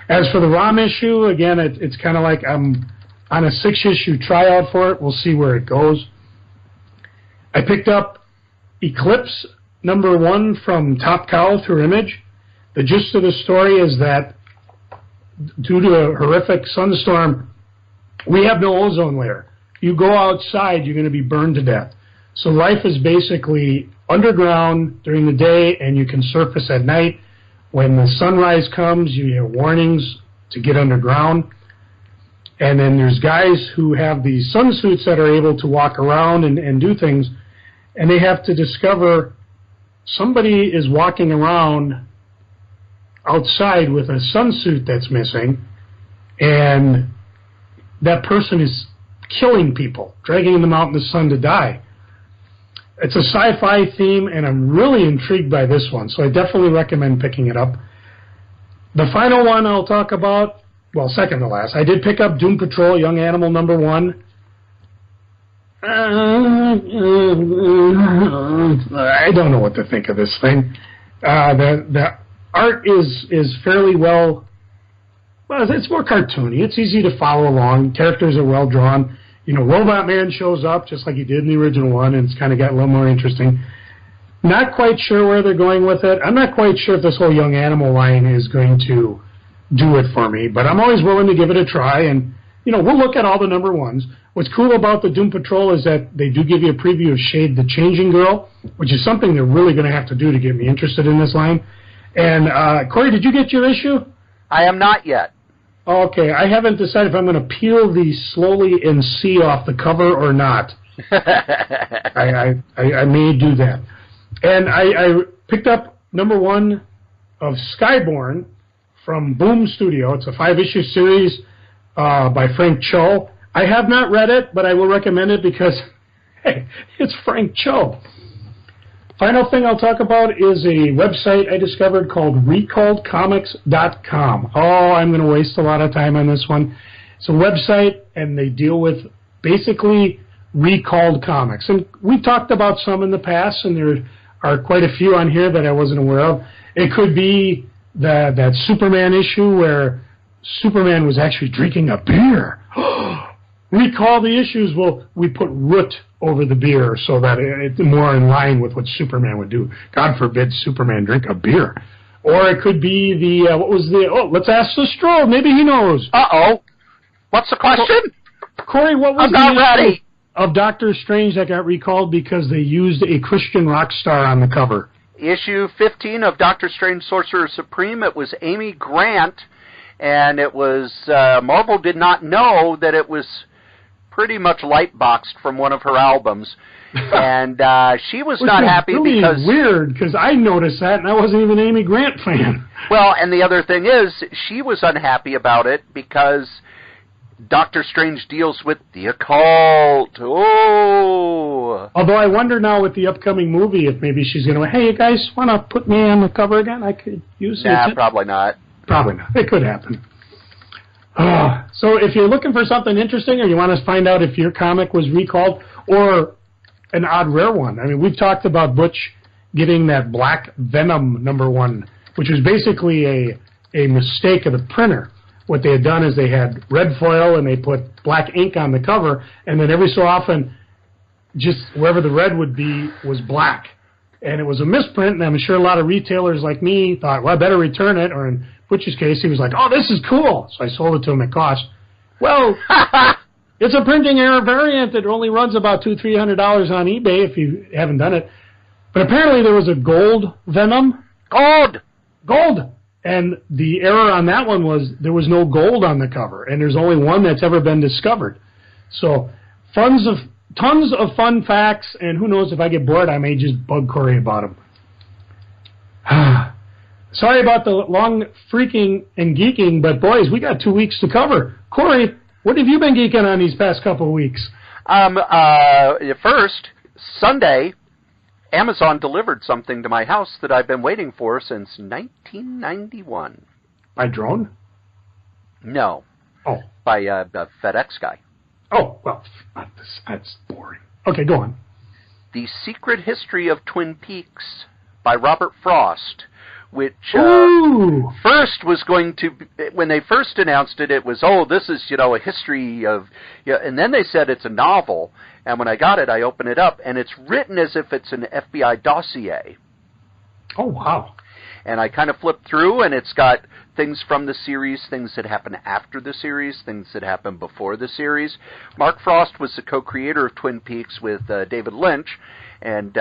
As for the ROM issue, again, it's kind of like I'm on a 6-issue tryout for it. We'll see where it goes. I picked up Eclipse #1 from Top Cow through Image. The gist of the story is that due to a horrific sunstorm, we have no ozone layer. You go outside, you're going to be burned to death. So life is basically underground during the day, and you can surface at night. When the sunrise comes, you hear warnings to get underground. And then there's guys who have these sunsuits that are able to walk around and do things, and they have to discover somebody is walking around outside with a sunsuit that's missing, and that person is killing people, dragging them out in the sun to die. It's a sci-fi theme, and I'm really intrigued by this one, so I definitely recommend picking it up. The final one I'll talk about, well, second to last, I did pick up Doom Patrol Young Animal #1. I don't know what to think of this thing. The art is fairly well, it's more cartoony. It's easy to follow along. Characters are well drawn. You know, Robot Man shows up just like he did in the original one, and it's kind of got a little more interesting. Not quite sure where they're going with it. I'm not quite sure if this whole Young Animal line is going to do it for me, but I'm always willing to give it a try, and, you know, we'll look at all the #1s. What's cool about the Doom Patrol is that they do give you a preview of Shade the Changing Girl, which is something they're really going to have to do to get me interested in this line. And, Cory, did you get your issue? I am not yet. Okay, I haven't decided if I'm going to peel these slowly and see off the cover or not. I may do that. And I picked up #1 of Skyborn from Boom Studio. It's a 5-issue series by Frank Cho. I have not read it, but I will recommend it because, hey, it's Frank Cho. Final thing I'll talk about is a website I discovered called recalledcomics.com. Oh, I'm going to waste a lot of time on this one. It's a website, and they deal with basically recalled comics. And we've talked about some in the past, and there are quite a few on here that I wasn't aware of. It could be that Superman issue where Superman was actually drinking a beer. Recall the issues. Well, we put root over the beer so that it's more in line with what Superman would do. God forbid Superman drink a beer. Or it could be let's ask the Stroll. Maybe he knows. Uh-oh. What's the question? Cory, what was I'm not ready. Of Doctor Strange that got recalled because they used a Christian rock star on the cover? Issue 15 of Doctor Strange Sorcerer Supreme. It was Amy Grant, and it was, Marvel did not know that it was pretty much light-boxed from one of her albums. And she was not happy really because... weird, because I noticed that, and I wasn't even an Amy Grant fan. Well, and the other thing is, she was unhappy about it because Doctor Strange deals with the occult. Oh! Although I wonder now with the upcoming movie if maybe she's going to, hey, you guys want to put me on the cover again? I could use it. Nah, probably not. Probably not. It could happen. So if you're looking for something interesting or you want to find out if your comic was recalled or an odd rare one, I mean, we've talked about Butch getting that Black Venom #1, which was basically a mistake of the printer. What they had done is they had red foil and they put black ink on the cover, and then every so often, just wherever the red would be was black. And it was a misprint, and I'm sure a lot of retailers like me thought, well, I better return it, or in Butch's case, he was like, oh, this is cool. So I sold it to him at cost. Well, it's a printing error variant that only runs about $200-300 on eBay if you haven't done it. But apparently there was a gold Venom. Gold! And the error on that one was there was no gold on the cover, and there's only one that's ever been discovered. So tons of fun facts, and who knows, if I get bored, I may just bug Cory about them. Sorry about the long freaking and geeking, but boys, we got 2 weeks to cover. Cory, what have you been geeking on these past couple of weeks? First, Sunday, Amazon delivered something to my house that I've been waiting for since 1991. By drone? No. Oh. By a FedEx guy. Oh, well, that's boring. Okay, go on. The Secret History of Twin Peaks by Robert Frost, which first was going to, when they first announced it, it was, this is, a history of, and then they said it's a novel, and when I got it, I opened it up, and it's written as if it's an FBI dossier. Oh, wow. And I kind of flipped through, and it's got things from the series, things that happen after the series, things that happen before the series. Mark Frost was the co-creator of Twin Peaks with David Lynch, and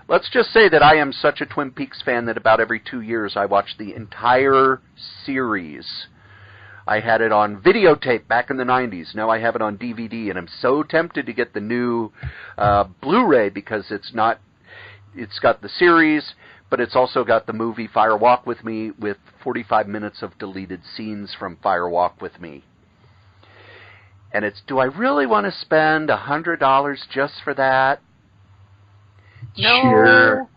let's just say that I am such a Twin Peaks fan that about every 2 years I watch the entire series. I had it on videotape back in the 90s. Now I have it on DVD, and I'm so tempted to get the new Blu-ray because it's got the series, but it's also got the movie Fire Walk With Me with 45 minutes of deleted scenes from Fire Walk With Me. And it's, do I really want to spend $100 just for that? No. Sure.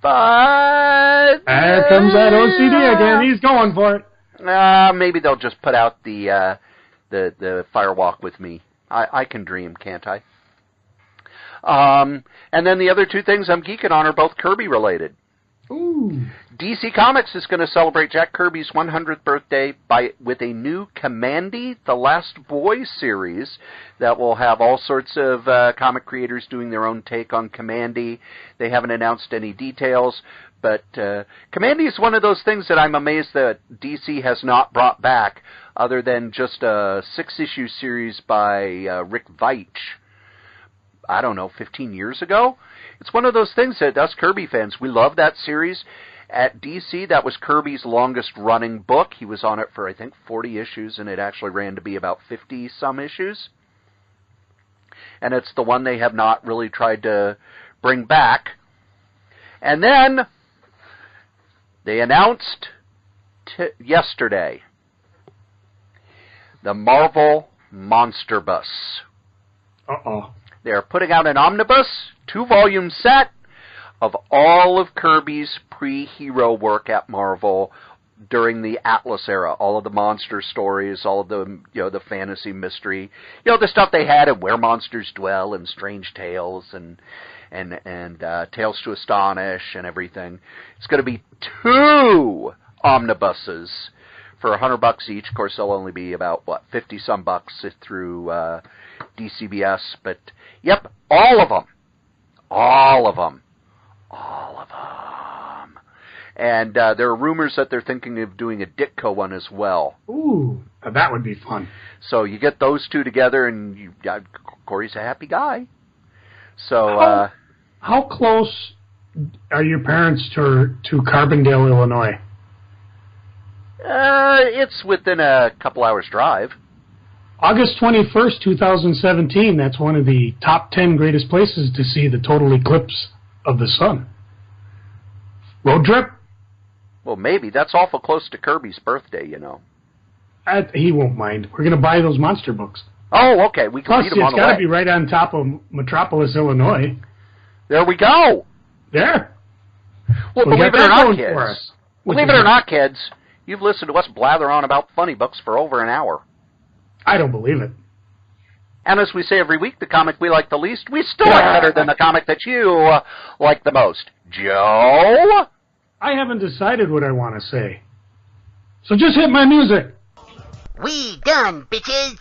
But There comes that OCD again. He's going for it. Maybe they'll just put out the Fire Walk With Me. I can dream, can't I? And then the other two things I'm geeking on are both Kirby related. Ooh. DC Comics is going to celebrate Jack Kirby's 100th birthday with a new Kamandi, The Last Boy series that will have all sorts of comic creators doing their own take on Kamandi. They haven't announced any details, but Kamandi is one of those things that I'm amazed that DC has not brought back other than just a 6-issue series by Rick Veitch, I don't know, 15 years ago. It's one of those things that us Kirby fans, we love that series. At DC, that was Kirby's longest-running book. He was on it for, I think, 40 issues, and it actually ran to be about 50-some issues. And it's the one they have not really tried to bring back. And then they announced yesterday the Marvel Monster Bus. Uh-oh. They're putting out an omnibus, 2-volume set of all of Kirby's pre-hero work at Marvel during the Atlas era. All of the monster stories, all of the, the fantasy mystery, the stuff they had in Where Monsters Dwell and Strange Tales and Tales to Astonish and everything. It's going to be 2 omnibuses for $100 each. Of course, they'll only be about 50-some bucks through DCBS, but yep, all of them. And there are rumors that they're thinking of doing a Ditko one as well. Ooh, that would be fun. So you get those two together, and Cory's a happy guy. So how close are your parents to Carbondale, Illinois? It's within a couple hours drive. August 21st, 2017, that's one of the top 10 greatest places to see the total eclipse of the sun. Road trip? Well, maybe. That's awful close to Kirby's birthday, He won't mind. We're going to buy those monster books. Oh, okay. We can Plus, read them on the way. it's got to be right on top of Metropolis, Illinois. There we go. There. Well, believe it or not, kids, you've listened to us blather on about funny books for over an hour. I don't believe it. And as we say every week, the comic we like the least, we still like better than the comic that you like the most. Joe? I haven't decided what I want to say. So just hit my music. We done, bitches.